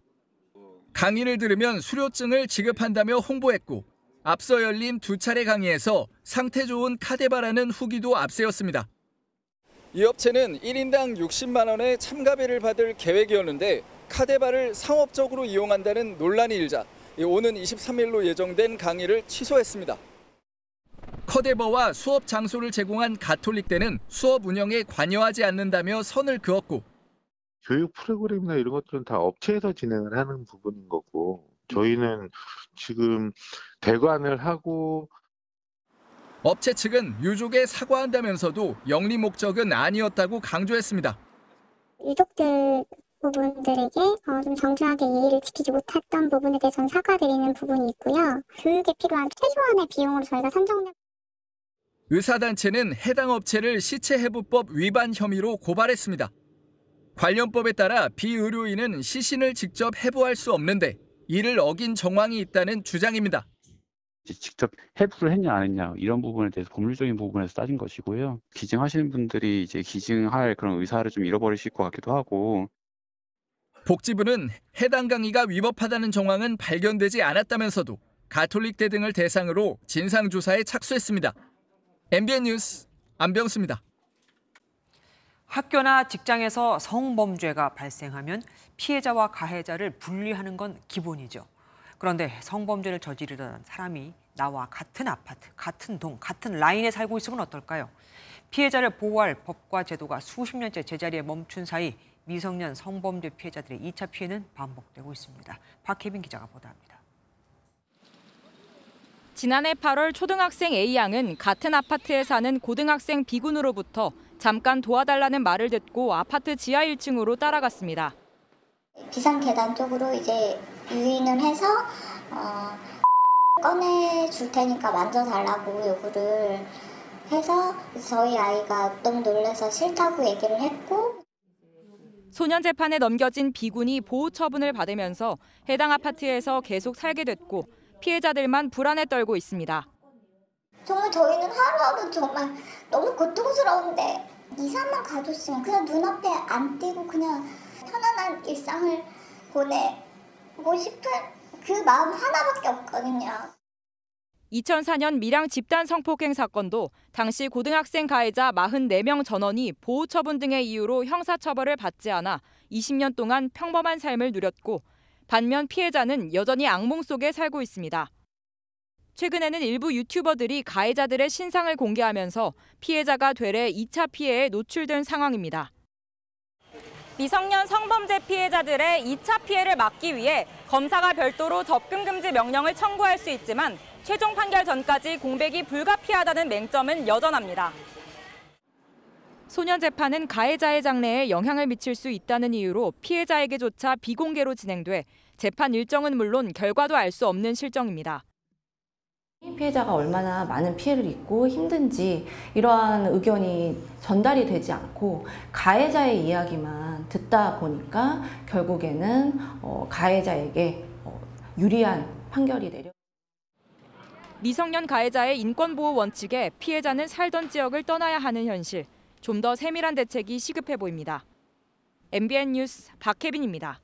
강의를 들으면 수료증을 지급한다며 홍보했고 앞서 열린 2차례 강의에서 상태 좋은 카데바라는 후기도 앞세웠습니다. 이 업체는 1인당 60만 원의 참가비를 받을 계획이었는데 카데바를 상업적으로 이용한다는 논란이 일자 오는 23일로 예정된 강의를 취소했습니다. 컷에버와 수업 장소를 제공한 가톨릭대는 수업 운영에 관여하지 않는다며 선을 그었고 교육 프로그램이나 이런 것들은 다 업체에서 진행을 하는 부분인 거고 저희는 지금 대관을 하고 업체 측은 유족에 사과한다면서도 영리 목적은 아니었다고 강조했습니다. 유족들 부분들에게 좀 정중하게 예의를 지키지 못했던 부분에 대해서는 사과드리는 부분이 있고요. 교육에 필요한 최소한의 비용으로 저희가 산정된 의사단체는 해당 업체를 시체해부법 위반 혐의로 고발했습니다. 관련법에 따라 비의료인은 시신을 직접 해부할 수 없는데 이를 어긴 정황이 있다는 주장입니다. 직접 해부를 했냐 안 했냐 이런 부분에 대해서 법률적인 부분에서 따진 것이고요. 기증하시는 분들이 이제 기증할 그런 의사를 좀 잃어버리실 것 같기도 하고. 복지부는 해당 강의가 위법하다는 정황은 발견되지 않았다면서도 가톨릭대 등을 대상으로 진상조사에 착수했습니다. MBN 뉴스 안병수입니다. 학교나 직장에서 성범죄가 발생하면 피해자와 가해자를 분리하는 건 기본이죠. 그런데 성범죄를 저지르던 사람이 나와 같은 아파트, 같은 동, 같은 라인에 살고 있으면 어떨까요? 피해자를 보호할 법과 제도가 수십 년째 제자리에 멈춘 사이 미성년 성범죄 피해자들의 2차 피해는 반복되고 있습니다. 박혜빈 기자가 보도합니다. 지난해 8월 초등학생 A양은 같은 아파트에 사는 고등학생 B군으로부터 잠깐 도와달라는 말을 듣고 아파트 지하 1층으로 따라갔습니다. 비상계단 쪽으로 이제 유인을 해서 꺼내줄 테니까 만져달라고 요구를 해서 저희 아이가 너무 놀라서 싫다고 얘기를 했고 소년 재판에 넘겨진 B군이 보호 처분을 받으면서 해당 아파트에서 계속 살게 됐고 피해자들만 불안에 떨고 있습니다. 정말 저희는 하루하루 정말 너무 고통스러운데 2, 3만 가줬으면 그냥 눈앞에 안 띄고 그냥 편안한 일상을 보내고 싶은 그 마음 하나밖에 없거든요. 2004년 밀양 집단 성폭행 사건도 당시 고등학생 가해자 44명 전원이 보호 처분 등의 이유로 형사처벌을 받지 않아 20년 동안 평범한 삶을 누렸고 반면 피해자는 여전히 악몽 속에 살고 있습니다. 최근에는 일부 유튜버들이 가해자들의 신상을 공개하면서 피해자가 되레 2차 피해에 노출된 상황입니다. 미성년 성범죄 피해자들의 2차 피해를 막기 위해 검사가 별도로 접근 금지 명령을 청구할 수 있지만 최종 판결 전까지 공백이 불가피하다는 맹점은 여전합니다. 소년 재판은 가해자의 장래에 영향을 미칠 수 있다는 이유로 피해자에게조차 비공개로 진행돼 재판 일정은 물론 결과도 알 수 없는 실정입니다. 피해자가 얼마나 많은 피해를 입고 힘든지 이러한 의견이 전달이 되지 않고 가해자의 이야기만 듣다 보니까 결국에는 가해자에게 유리한 판결이 내려. 미성년 가해자의 인권보호 원칙에 피해자는 살던 지역을 떠나야 하는 현실. 좀 더 세밀한 대책이 시급해 보입니다. MBN 뉴스 박혜빈입니다.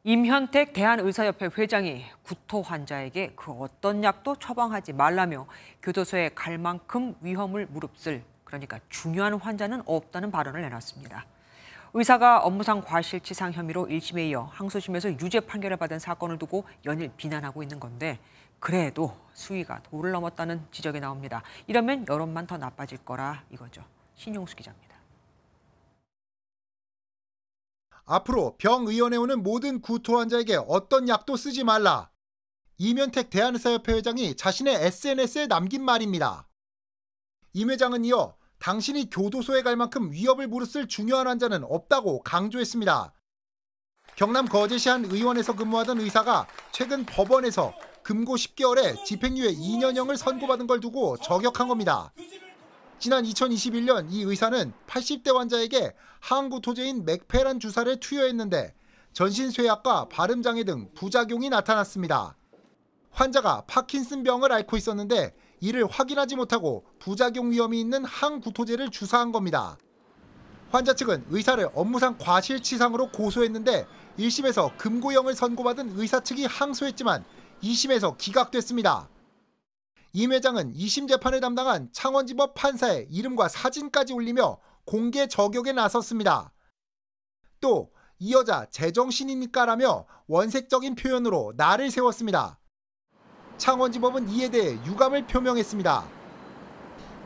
임현택 대한의사협회 회장이 구토 환자에게 그 어떤 약도 처방하지 말라며 교도소에 갈 만큼 위험을 무릅쓸, 그러니까 중요한 환자는 없다는 발언을 내놨습니다. 의사가 업무상 과실치상 혐의로 1심에 이어 항소심에서 유죄 판결을 받은 사건을 두고 연일 비난하고 있는 건데 그래도 수위가 도를 넘었다는 지적이 나옵니다. 이러면 여론만 더 나빠질 거라 이거죠. 신용수 기자입니다. 앞으로 병의원에 오는 모든 구토 환자에게 어떤 약도 쓰지 말라. 임현택 대한의사협회 회장이 자신의 SNS에 남긴 말입니다. 임 회장은 이어 당신이 교도소에 갈 만큼 위협을 무릅쓸 중요한 환자는 없다고 강조했습니다. 경남 거제시 한 의원에서 근무하던 의사가 최근 법원에서 금고 10개월에 집행유예 2년형을 선고받은 걸 두고 저격한 겁니다. 지난 2021년 이 의사는 80대 환자에게 항구토제인 맥페란 주사를 투여했는데 전신쇠약과 발음장애 등 부작용이 나타났습니다. 환자가 파킨슨병을 앓고 있었는데 이를 확인하지 못하고 부작용 위험이 있는 항구토제를 주사한 겁니다. 환자 측은 의사를 업무상 과실치상으로 고소했는데 1심에서 금고형을 선고받은 의사 측이 항소했지만 2심에서 기각됐습니다. 임 회장은 2심 재판을 담당한 창원지법 판사의 이름과 사진까지 올리며 공개 저격에 나섰습니다. 또 이 여자 제정신입니까라며 원색적인 표현으로 날을 세웠습니다. 창원지법은 이에 대해 유감을 표명했습니다.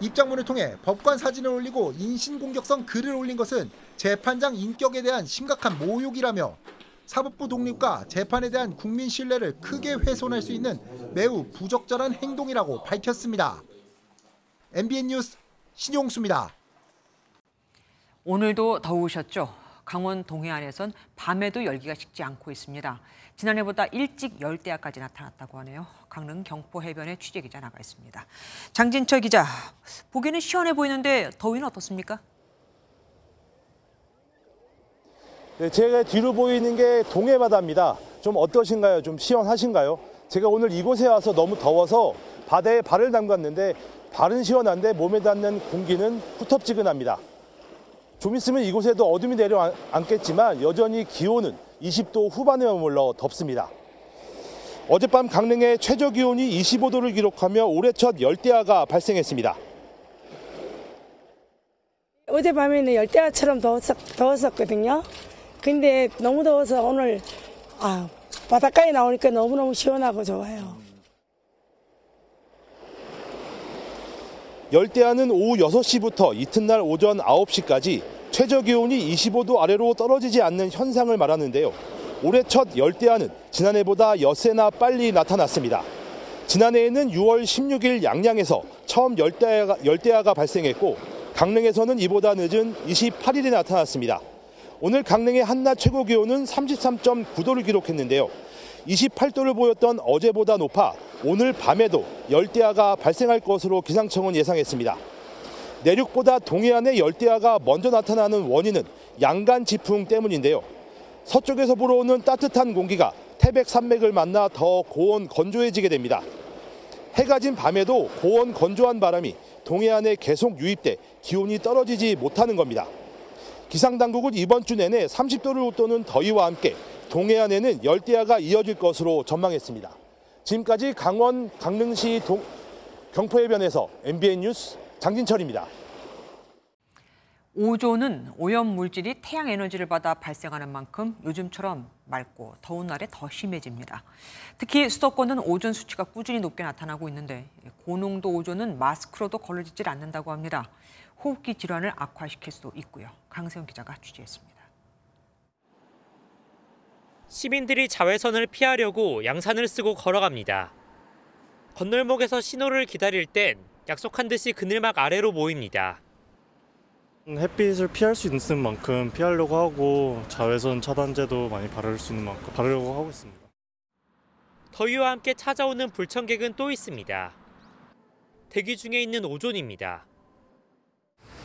입장문을 통해 법관 사진을 올리고 인신공격성 글을 올린 것은 재판장 인격에 대한 심각한 모욕이라며 사법부 독립과 재판에 대한 국민 신뢰를 크게 훼손할 수 있는 매우 부적절한 행동이라고 밝혔습니다. MBN 뉴스 신용수입니다. 오늘도 더우셨죠? 강원 동해안에선 밤에도 열기가 식지 않고 있습니다. 지난해보다 일찍 열대야까지 나타났다고 하네요. 강릉 경포 해변에 취재기자 나가 있습니다. 장진철 기자, 보기에는 시원해 보이는데 더위는 어떻습니까? 네, 제가 뒤로 보이는 게 동해바다입니다. 좀 어떠신가요? 좀 시원하신가요? 제가 오늘 이곳에 와서 너무 더워서 바다에 발을 담갔는데 발은 시원한데 몸에 닿는 공기는 후텁지근합니다. 좀 있으면 이곳에도 어둠이 내려앉겠지만 여전히 기온은 20도 후반에 머물러 덥습니다. 어젯밤 강릉의 최저 기온이 25도를 기록하며 올해 첫 열대야가 발생했습니다. 어젯밤에는 열대야처럼 더웠었거든요. 근데 너무 더워서 오늘 바닷가에 나오니까 너무너무 시원하고 좋아요. 열대야는 오후 6시부터 이튿날 오전 9시까지 최저 기온이 25도 아래로 떨어지지 않는 현상을 말하는데요. 올해 첫 열대야는 지난해보다 엿새나 빨리 나타났습니다. 지난해에는 6월 16일 양양에서 처음 열대야가 발생했고 강릉에서는 이보다 늦은 28일에 나타났습니다. 오늘 강릉의 한낮 최고 기온은 33.9도를 기록했는데요. 28도를 보였던 어제보다 높아 오늘 밤에도 열대야가 발생할 것으로 기상청은 예상했습니다. 내륙보다 동해안에 열대야가 먼저 나타나는 원인은 양간 지풍 때문인데요. 서쪽에서 불어오는 따뜻한 공기가 태백 산맥을 만나 더 고온 건조해지게 됩니다. 해가 진 밤에도 고온 건조한 바람이 동해안에 계속 유입돼 기온이 떨어지지 못하는 겁니다. 기상당국은 이번 주 내내 30도를 웃도는 더위와 함께 동해안에는 열대야가 이어질 것으로 전망했습니다. 지금까지 강원 강릉시 경포해변에서 MBN 뉴스 장진철입니다. 오존은 오염물질이 태양 에너지를 받아 발생하는 만큼 요즘처럼 맑고 더운 날에 더 심해집니다. 특히 수도권은 오존 수치가 꾸준히 높게 나타나고 있는데 고농도 오존은 마스크로도 걸러지질 않는다고 합니다. 호흡기 질환을 악화시킬 수도 있고요. 강세영 기자가 취재했습니다. 시민들이 자외선을 피하려고 양산을 쓰고 걸어갑니다. 건널목에서 신호를 기다릴 땐 약속한 듯이 그늘막 아래로 모입니다. 햇빛을 피할 수 있는 만큼 피하려고 하고 자외선 차단제도 많이 바를 수 있는 만큼 바르려고 하고 있습니다. 더위와 함께 찾아오는 불청객은 또 있습니다. 대기 중에 있는 오존입니다.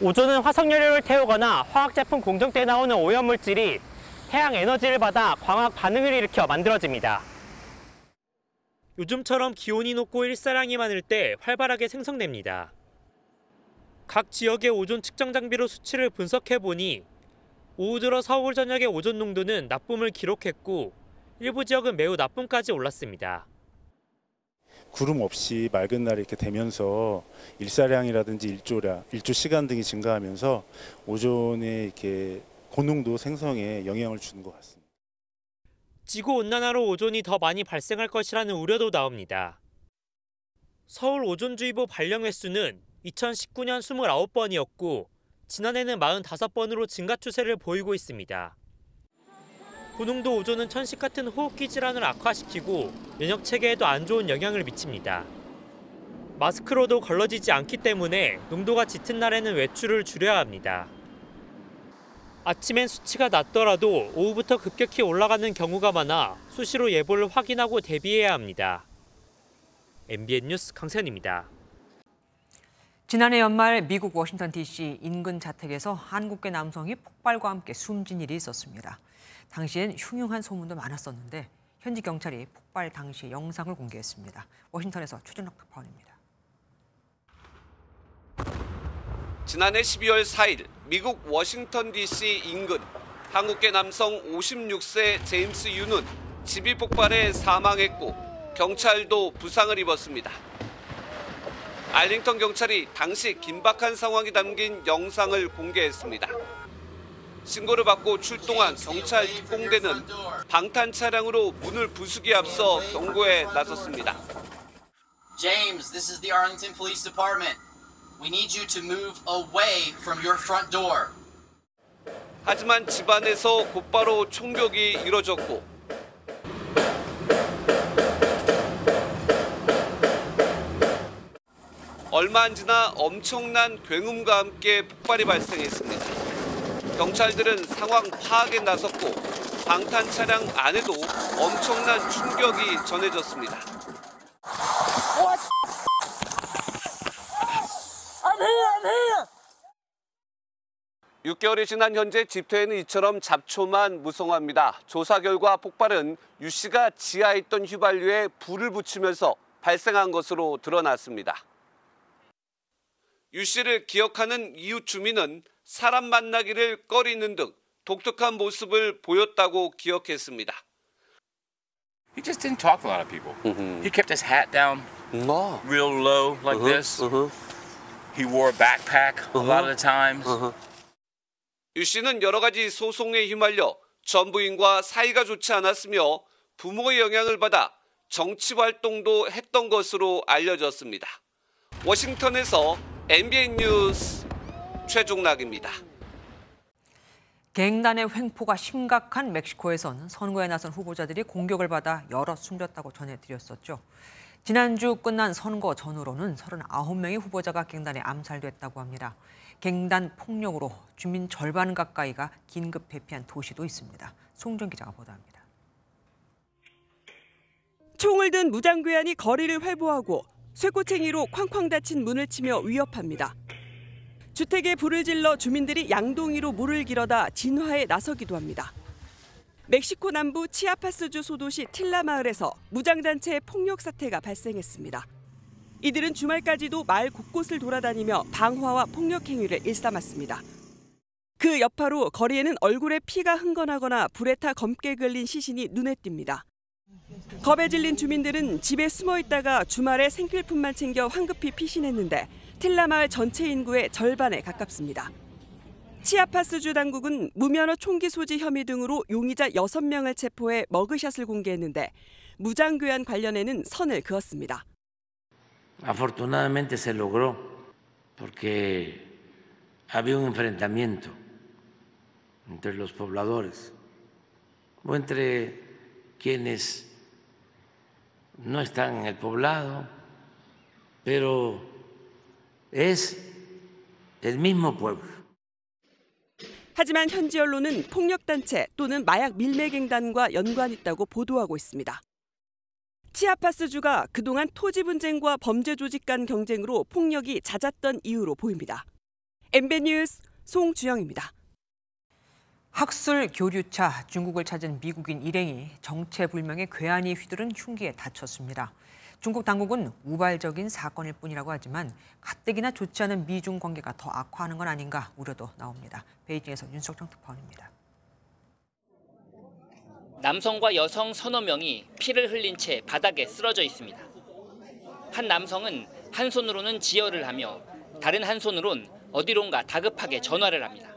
오존은 화석연료를 태우거나 화학제품 공정 때 나오는 오염물질이 태양 에너지를 받아 광학 반응을 일으켜 만들어집니다. 요즘처럼 기온이 높고 일사량이 많을 때 활발하게 생성됩니다. 각 지역의 오존 측정 장비로 수치를 분석해보니 오후 들어 서울 전역의 오존 농도는 나쁨을 기록했고 일부 지역은 매우 나쁨까지 올랐습니다. 구름 없이 맑은 날이 이렇게 되면서 일사량이라든지 일조 시간 등이 증가하면서 오존의 이렇게 고농도 생성에 영향을 주는 것 같습니다. 지구온난화로 오존이 더 많이 발생할 것이라는 우려도 나옵니다. 서울 오존주의보 발령 횟수는 2019년 29번이었고 지난해는 45번으로 증가 추세를 보이고 있습니다. 고농도 오존은 천식 같은 호흡기 질환을 악화시키고 면역 체계에도 안 좋은 영향을 미칩니다. 마스크로도 걸러지지 않기 때문에 농도가 짙은 날에는 외출을 줄여야 합니다. 아침엔 수치가 낮더라도 오후부터 급격히 올라가는 경우가 많아 수시로 예보를 확인하고 대비해야 합니다. MBN 뉴스 강세현입니다. 지난해 연말 미국 워싱턴 DC 인근 자택에서 한국계 남성이 폭발과 함께 숨진 일이 있었습니다. 당시엔 흉흉한 소문도 많았었는데 현지 경찰이 폭발 당시 영상을 공개했습니다. 워싱턴에서 최준혁 특파원입니다. 지난해 12월 4일 미국 워싱턴 DC 인근 한국계 남성 56세 제임스 유는 집이 폭발해 사망했고 경찰도 부상을 입었습니다. 알링턴 경찰이 당시 긴박한 상황이 담긴 영상을 공개했습니다. 신고를 받고 출동한 경찰 특공대는 방탄 차량으로 문을 부수기에 앞서 경고에 나섰습니다. James, this is the Arlington Police Department. We need you to move away from your front door. 하지만 집안에서 곧바로 총격이 이뤄졌고 얼마 안 지나 엄청난 굉음과 함께 폭발이 발생했습니다. 경찰들은 상황 파악에 나섰고 방탄 차량 안에도 엄청난 충격이 전해졌습니다. I'm here! 6개월이 지난 현재 집터에는 이처럼 잡초만 무성합니다. 조사 결과 폭발은 유 씨가 지하에 있던 휘발유에 불을 붙이면서 발생한 것으로 드러났습니다. 유 씨를 기억하는 이웃 주민은 사람 만나기를 꺼리는 등 독특한 모습을 보였다고 기억했습니다. He just didn't talk to a lot of people. He kept his hat down real low like this. He wore a backpack a lot of the times. 유 씨는 여러 가지 소송에 휘말려 전 부인과 사이가 좋지 않았으며 부모의 영향을 받아 정치 활동도 했던 것으로 알려졌습니다. 워싱턴에서 MBN 뉴스 최종락입니다. 갱단의 횡포가 심각한 멕시코에선 선거에 나선 후보자들이 공격을 받아 여럿 숨졌다고 전해드렸었죠. 지난주 끝난 선거 전후로는 39명의 후보자가 갱단에 암살됐다고 합니다. 갱단 폭력으로 주민 절반 가까이가 긴급 대피한 도시도 있습니다. 송정 기자가 보도합니다. 총을 든 무장괴한이 거리를 회보하고 쇠꼬챙이로 쾅쾅 닫힌 문을 치며 위협합니다. 주택에 불을 질러 주민들이 양동이로 물을 길어다 진화에 나서기도 합니다. 멕시코 남부 치아파스주 소도시 틸라 마을에서 무장단체의 폭력 사태가 발생했습니다. 이들은 주말까지도 마을 곳곳을 돌아다니며 방화와 폭력 행위를 일삼았습니다. 그 여파로 거리에는 얼굴에 피가 흥건하거나 불에 타 검게 걸린 시신이 눈에 띕니다. 겁에 질린 주민들은 집에 숨어 있다가 주말에 생필품만 챙겨 황급히 피신했는데 틸라 마을 전체 인구의 절반에 가깝습니다. 치아파스주 당국은 무면허 총기 소지 혐의 등으로 용의자 6명을 체포해 머그샷을 공개했는데 무장교환 관련해는 선을 그었습니다. Afortunadamente se logró porque había un enfrentamiento entre los pobladores o entre quienes no están en el poblado, pero es el mismo pueblo. 하지만 현지 언론은 폭력단체 또는 마약 밀매갱단과 연관이 있다고 보도하고 있습니다. 치아파스주가 그동안 토지 분쟁과 범죄 조직 간 경쟁으로 폭력이 잦았던 이유로 보입니다. MBN 뉴스 송주영입니다. 학술 교류차 중국을 찾은 미국인 일행이 정체불명의 괴한이 휘두른 흉기에 다쳤습니다. 중국 당국은 우발적인 사건일 뿐이라고 하지만 가뜩이나 좋지 않은 미중 관계가 더 악화하는 건 아닌가 우려도 나옵니다. 베이징에서 윤석정 특파원입니다. 남성과 여성 서너 명이 피를 흘린 채 바닥에 쓰러져 있습니다. 한 남성은 한 손으로는 지혈을 하며 다른 한 손으론 어디론가 다급하게 전화를 합니다.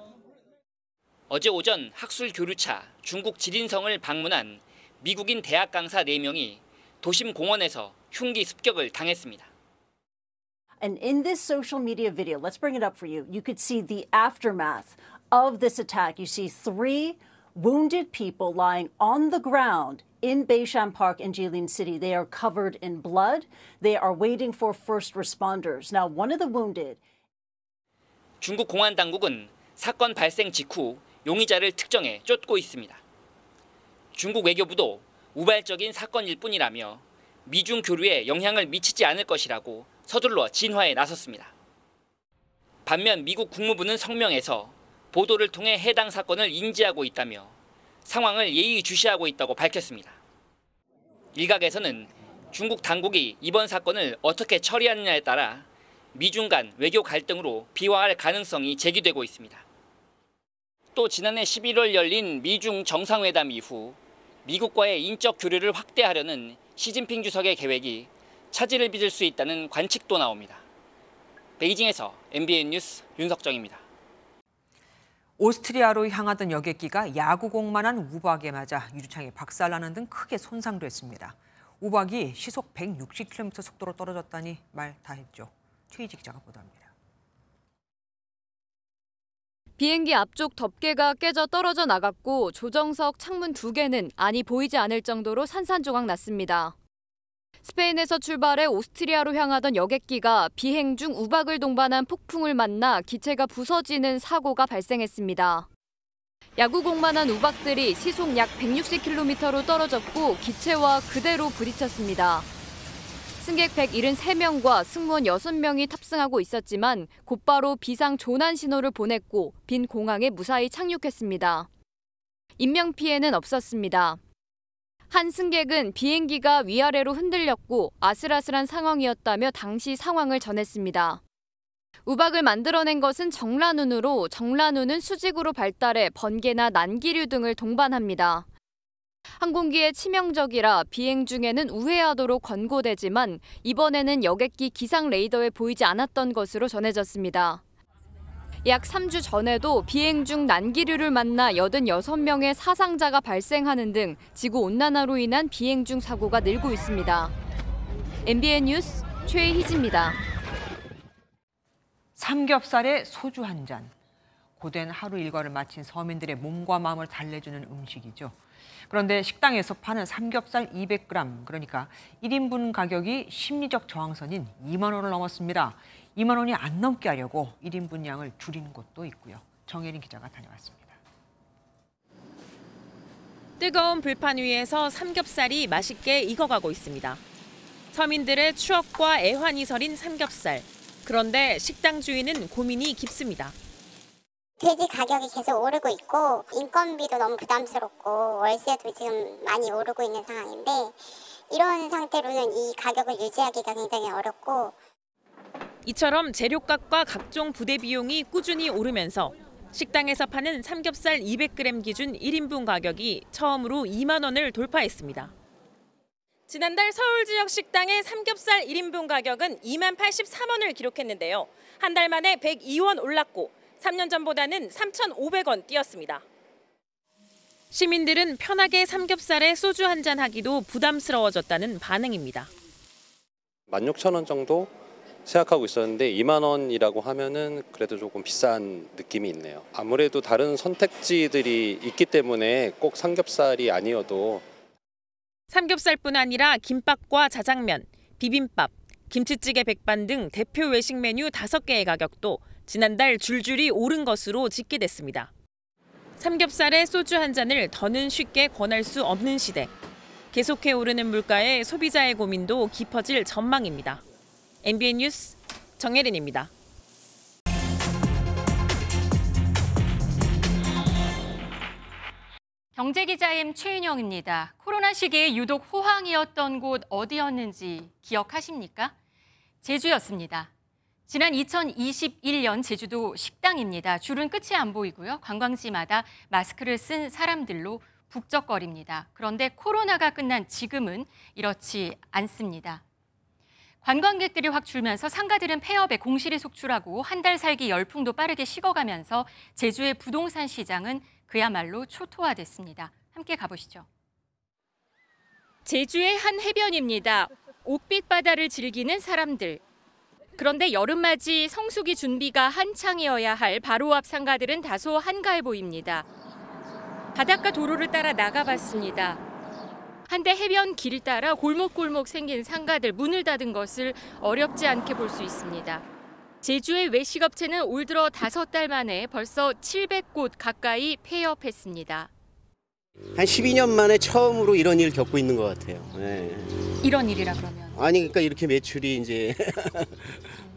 어제 오전 학술 교류차 중국 지린성을 방문한 미국인 대학 강사 4명이 도심 공원에서 흉기 습격을 당했습니다. And in this social media video, let's bring it up for you. You could see the aftermath of this attack. You see 3 wounded people lying on the ground in Beishan Park in Jilin City. They are covered in blood. They are waiting for first responders. Now, one of the wounded. 중국 공안 당국은 사건 발생 직후 용의자를 특정해 쫓고 있습니다. 중국 외교부도 우발적인 사건일 뿐이라며 미중 교류에 영향을 미치지 않을 것이라고 서둘러 진화에 나섰습니다. 반면 미국 국무부는 성명에서 보도를 통해 해당 사건을 인지하고 있다며 상황을 예의주시하고 있다고 밝혔습니다. 일각에서는 중국 당국이 이번 사건을 어떻게 처리하느냐에 따라 미중 간 외교 갈등으로 비화할 가능성이 제기되고 있습니다. 또 지난해 11월 열린 미중 정상회담 이후 미국과의 인적 교류를 확대하려는 시진핑 주석의 계획이 차질을 빚을 수 있다는 관측도 나옵니다. 베이징에서 MBN 뉴스 윤석정입니다. 오스트리아로 향하던 여객기가 야구공만한 우박에 맞아 유리창이 박살나는 등 크게 손상됐습니다. 우박이 시속 160km 속도로 떨어졌다니 말 다 했죠. 최희지 기자가 보도합니다. 비행기 앞쪽 덮개가 깨져 떨어져 나갔고 조정석 창문 2개는 안이 보이지 않을 정도로 산산조각 났습니다. 스페인에서 출발해 오스트리아로 향하던 여객기가 비행 중 우박을 동반한 폭풍을 만나 기체가 부서지는 사고가 발생했습니다. 야구공만한 우박들이 시속 약 160km로 떨어졌고 기체와 그대로 부딪혔습니다. 승객 173명과 승무원 6명이 탑승하고 있었지만 곧바로 비상 조난 신호를 보냈고 빈 공항에 무사히 착륙했습니다. 인명피해는 없었습니다. 한 승객은 비행기가 위아래로 흔들렸고 아슬아슬한 상황이었다며 당시 상황을 전했습니다. 우박을 만들어낸 것은 정란운으로 정란운은 수직으로 발달해 번개나 난기류 등을 동반합니다. 항공기에 치명적이라 비행 중에는 우회하도록 권고되지만 이번에는 여객기 기상 레이더에 보이지 않았던 것으로 전해졌습니다. 약 3주 전에도 비행 중 난기류를 만나 86명의 사상자가 발생하는 등 지구온난화로 인한 비행 중 사고가 늘고 있습니다. MBN 뉴스 최희지입니다. 삼겹살에 소주 한 잔. 고된 하루 일과를 마친 서민들의 몸과 마음을 달래주는 음식이죠. 그런데 식당에서 파는 삼겹살 200g, 그러니까 1인분 가격이 심리적 저항선인 2만 원을 넘었습니다. 2만 원이 안 넘게 하려고 1인분 양을 줄인 곳도 있고요. 정혜린 기자가 다녀왔습니다. 뜨거운 불판 위에서 삼겹살이 맛있게 익어가고 있습니다. 서민들의 추억과 애환이 서린 삼겹살. 그런데 식당 주인은 고민이 깊습니다. 돼지 가격이 계속 오르고 있고 인건비도 너무 부담스럽고 월세도 지금 많이 오르고 있는 상황인데 이런 상태로는 이 가격을 유지하기가 굉장히 어렵고 이처럼 재료값과 각종 부대 비용이 꾸준히 오르면서 식당에서 파는 삼겹살 200g 기준 1인분 가격이 처음으로 2만 원을 돌파했습니다. 지난달 서울 지역 식당의 삼겹살 1인분 가격은 2만 83원을 기록했는데요. 한 달 만에 102원 올랐고 3년 전보다는 3,500원 뛰었습니다. 시민들은 편하게 삼겹살에 소주 한잔 하기도 부담스러워졌다는 반응입니다. 16,000원 정도 생각하고 있었는데 2만 원이라고 하면은 그래도 조금 비싼 느낌이 있네요. 아무래도 다른 선택지들이 있기 때문에 꼭 삼겹살이 아니어도 삼겹살뿐 아니라 김밥과 자장면, 비빔밥, 김치찌개 백반 등 대표 외식 메뉴 5개의 가격도 지난달 줄줄이 오른 것으로 집계됐습니다. 삼겹살에 소주 한 잔을 더는 쉽게 권할 수 없는 시대. 계속해 오르는 물가에 소비자의 고민도 깊어질 전망입니다. MBN 뉴스 정혜린입니다. 경제기자임 최윤영입니다. 코로나 시기에 유독 호황이었던 곳 어디였는지 기억하십니까? 제주였습니다. 지난 2021년 제주도 식당입니다. 줄은 끝이 안 보이고요. 관광지마다 마스크를 쓴 사람들로 북적거립니다. 그런데 코로나가 끝난 지금은 이렇지 않습니다. 관광객들이 확 줄면서 상가들은 폐업에 공실이 속출하고 한 달 살기 열풍도 빠르게 식어가면서 제주의 부동산 시장은 그야말로 초토화됐습니다. 함께 가보시죠. 제주의 한 해변입니다. 옥빛 바다를 즐기는 사람들. 그런데 여름맞이 성수기 준비가 한창이어야 할 바로 앞 상가들은 다소 한가해 보입니다. 바닷가 도로를 따라 나가봤습니다. 한데 해변 길 따라 골목골목 생긴 상가들 문을 닫은 것을 어렵지 않게 볼 수 있습니다. 제주의 외식업체는 올 들어 5달 만에 벌써 700곳 가까이 폐업했습니다. 한 12년 만에 처음으로 이런 일을 겪고 있는 것 같아요. 네. 이런 일이라 그러면? 아니 그러니까 이렇게 매출이 이제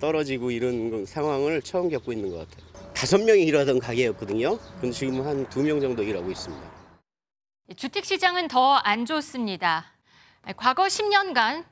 떨어지고 이런 상황을 처음 겪고 있는 것 같아요. 5명이 일하던 가게였거든요. 근데 지금 한 2명 정도 일하고 있습니다. 주택시장은 더 안 좋습니다. 과거 10년간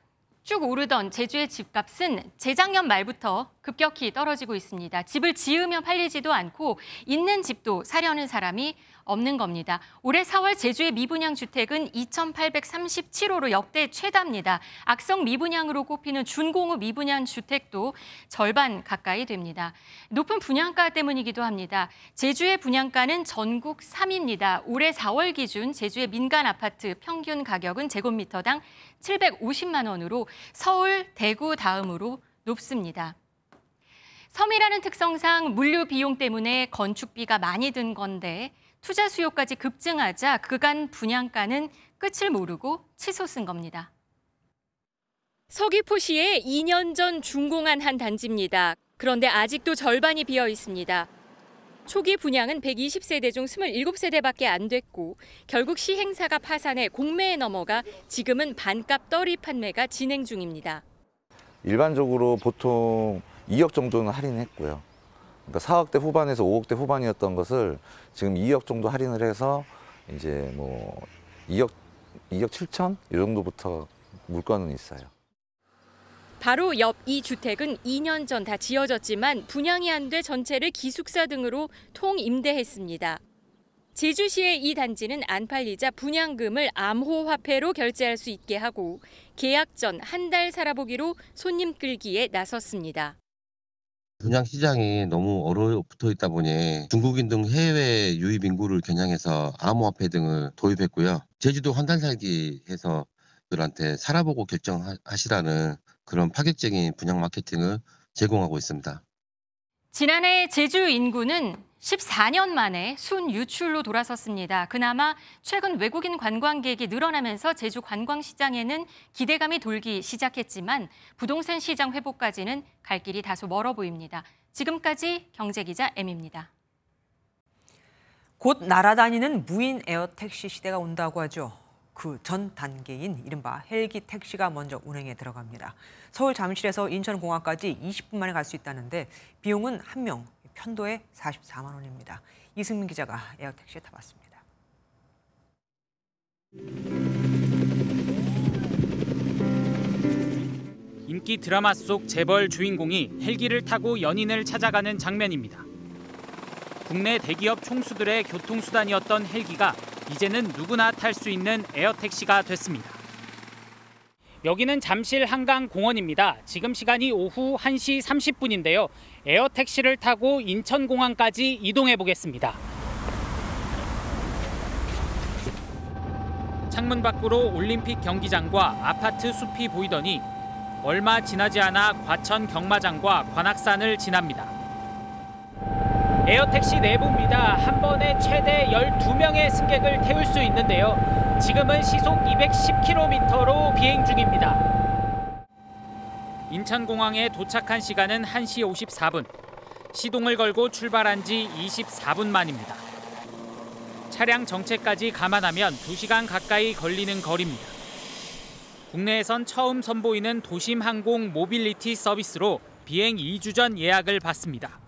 쭉 오르던 제주의 집값은 재작년 말부터 급격히 떨어지고 있습니다. 집을 지으면 팔리지도 않고 있는 집도 사려는 사람이 없는 겁니다. 올해 4월 제주의 미분양 주택은 2,837호로 역대 최다입니다. 악성 미분양으로 꼽히는 준공업 미분양 주택도 절반 가까이 됩니다. 높은 분양가 때문이기도 합니다. 제주의 분양가는 전국 3위입니다. 올해 4월 기준 제주의 민간 아파트 평균 가격은 제곱미터당 750만 원으로 서울, 대구 다음으로 높습니다. 섬이라는 특성상 물류 비용 때문에 건축비가 많이 든 건데 투자 수요까지 급증하자 그간 분양가는 끝을 모르고 치솟은 겁니다. 서귀포시에 2년 전 준공한 한 단지입니다. 그런데 아직도 절반이 비어 있습니다. 초기 분양은 120세대 중 27세대밖에 안 됐고 결국 시행사가 파산해 공매에 넘어가 지금은 반값 떨이 판매가 진행 중입니다. 일반적으로 보통 2억 정도는 할인했고요. 그러니까 4억대 후반에서 5억대 후반이었던 것을 지금 2억 정도 할인을 해서 이제 뭐 2억 7천 이 정도부터 물건은 있어요. 바로 옆 이 주택은 2년 전 다 지어졌지만 분양이 안 돼 전체를 기숙사 등으로 통임대했습니다. 제주시의 이 단지는 안 팔리자 분양금을 암호화폐로 결제할 수 있게 하고 계약 전 한 달 살아보기로 손님 끌기에 나섰습니다. 분양 시장이 너무 얼어붙어 있다 보니 중국인 등 해외 유입 인구를 겨냥해서 암호화폐 등을 도입했고요. 제주도 한 달 살기 해서 들한테 살아보고 결정하시라는 그런 파격적인 분양 마케팅을 제공하고 있습니다. 지난해 제주 인구는 14년 만에 순유출로 돌아섰습니다. 그나마 최근 외국인 관광객이 늘어나면서 제주 관광시장에는 기대감이 돌기 시작했지만 부동산 시장 회복까지는 갈 길이 다소 멀어 보입니다. 지금까지 경제기자 M입니다. 곧 날아다니는 무인 에어택시 시대가 온다고 하죠. 그 전 단계인 이른바 헬기 택시가 먼저 운행에 들어갑니다. 서울 잠실에서 인천공항까지 20분 만에 갈 수 있다는데 비용은 한 명 편도에 44만 원입니다. 이승민 기자가 에어택시에 타봤습니다. 인기 드라마 속 재벌 주인공이 헬기를 타고 연인을 찾아가는 장면입니다. 국내 대기업 총수들의 교통수단이었던 헬기가 이제는 누구나 탈 수 있는 에어택시가 됐습니다. 여기는 잠실 한강공원입니다. 지금 시간이 오후 1시 30분인데요. 에어택시를 타고 인천공항까지 이동해 보겠습니다. 창문 밖으로 올림픽 경기장과 아파트 숲이 보이더니 얼마 지나지 않아 과천 경마장과 관악산을 지납니다. 에어택시 내부입니다. 한 번에 최대 12명의 승객을 태울 수 있는데요. 지금은 시속 210km로 비행 중입니다. 인천공항에 도착한 시간은 1시 54분. 시동을 걸고 출발한 지 24분 만입니다. 차량 정체까지 감안하면 2시간 가까이 걸리는 거리입니다. 국내에선 처음 선보이는 도심 항공 모빌리티 서비스로 비행 2주 전 예약을 받습니다.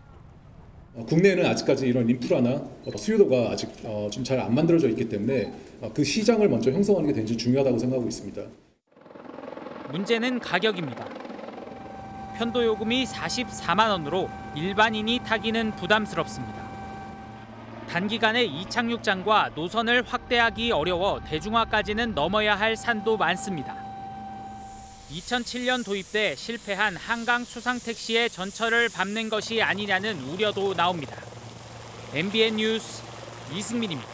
국내에는 아직까지 이런 인프라나 수요도가 아직 좀 잘 안 만들어져 있기 때문에 그 시장을 먼저 형성하는 게 굉장히 중요하다고 생각하고 있습니다. 문제는 가격입니다. 편도 요금이 44만 원으로 일반인이 타기는 부담스럽습니다. 단기간에 이착륙장과 노선을 확대하기 어려워 대중화까지는 넘어야 할 산도 많습니다. 2007년 도입돼 실패한 한강 수상택시의 전철을 밟는 것이 아니냐는 우려도 나옵니다. MBN 뉴스 이승민입니다.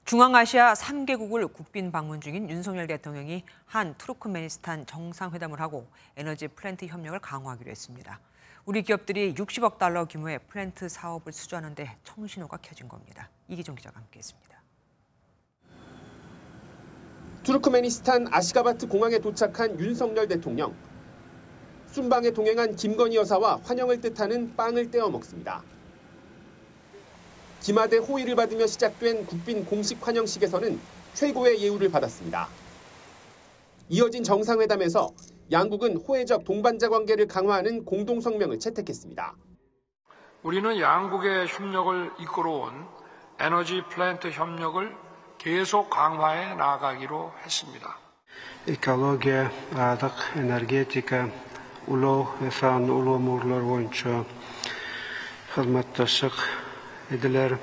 중앙아시아 3개국을 국빈 방문 중인 윤석열 대통령이 한 투르크메니스탄 정상회담을 하고 에너지 플랜트 협력을 강화하기로 했습니다. 우리 기업들이 60억 달러 규모의 플랜트 사업을 수주하는 데 청신호가 켜진 겁니다. 이기종 기자가 함께했습니다. 투르크메니스탄 아시가바트 공항에 도착한 윤석열 대통령. 순방에 동행한 김건희 여사와 환영을 뜻하는 빵을 떼어 먹습니다. 김하대 호의를 받으며 시작된 국빈 공식 환영식에서는 최고의 예우를 받았습니다. 이어진 정상회담에서 양국은 호혜적 동반자 관계를 강화하는 공동성명을 채택했습니다. 우리는 양국의 협력을 이끌어온 에너지 플랜트 협력을 계속 강화해 나가기로 했습니다. Ekologiya, ariq, energetika, ulov va fan ulug'vorlar bo'yicha xizmatdoshlik edilar.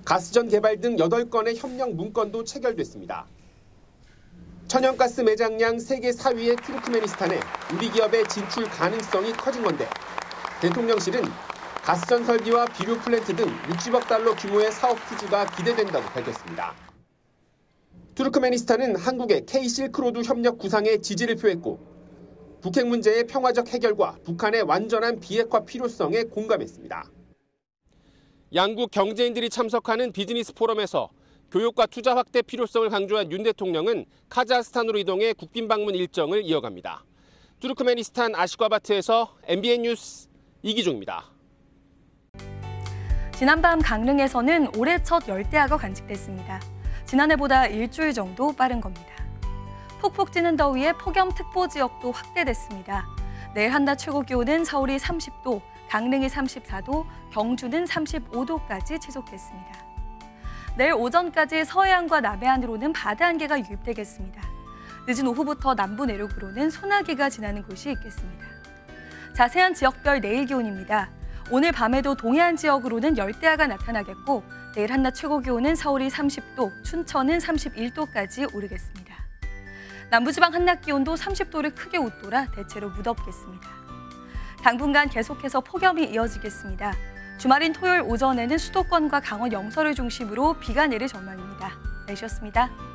가스전 개발 등 8건의 협력 문건도 체결됐습니다. 천연가스 매장량 세계 4위의 투르크메니스탄에 우리 기업의 진출 가능성이 커진 건데 대통령실은 가스전 설비와 비료 플랜트 등 60억 달러 규모의 사업 수주가 기대된다고 밝혔습니다. 투르크메니스탄은 한국의 K-실크로드 협력 구상에 지지를 표했고 북핵 문제의 평화적 해결과 북한의 완전한 비핵화 필요성에 공감했습니다. 양국 경제인들이 참석하는 비즈니스 포럼에서 교육과 투자 확대 필요성을 강조한 윤 대통령은 카자흐스탄으로 이동해 국빈 방문 일정을 이어갑니다. 투르크메니스탄 아시가바트에서 MBN 뉴스 이기종입니다. 지난밤 강릉에서는 올해 첫 열대야가 관측됐습니다. 지난해보다 일주일 정도 빠른 겁니다. 푹푹 찌는 더위에 폭염특보 지역도 확대됐습니다. 내일 한낮 최고 기온은 서울이 30도, 강릉이 34도, 경주는 35도까지 지속됐습니다. 내일 오전까지 서해안과 남해안으로는 바다 안개가 유입되겠습니다. 늦은 오후부터 남부 내륙으로는 소나기가 지나는 곳이 있겠습니다. 자세한 지역별 내일 기온입니다. 오늘 밤에도 동해안 지역으로는 열대야가 나타나겠고 내일 한낮 최고 기온은 서울이 30도, 춘천은 31도까지 오르겠습니다. 남부지방 한낮 기온도 30도를 크게 웃돌아 대체로 무덥겠습니다. 당분간 계속해서 폭염이 이어지겠습니다. 주말인 토요일 오전에는 수도권과 강원 영서를 중심으로 비가 내릴 전망입니다. 날씨였습니다.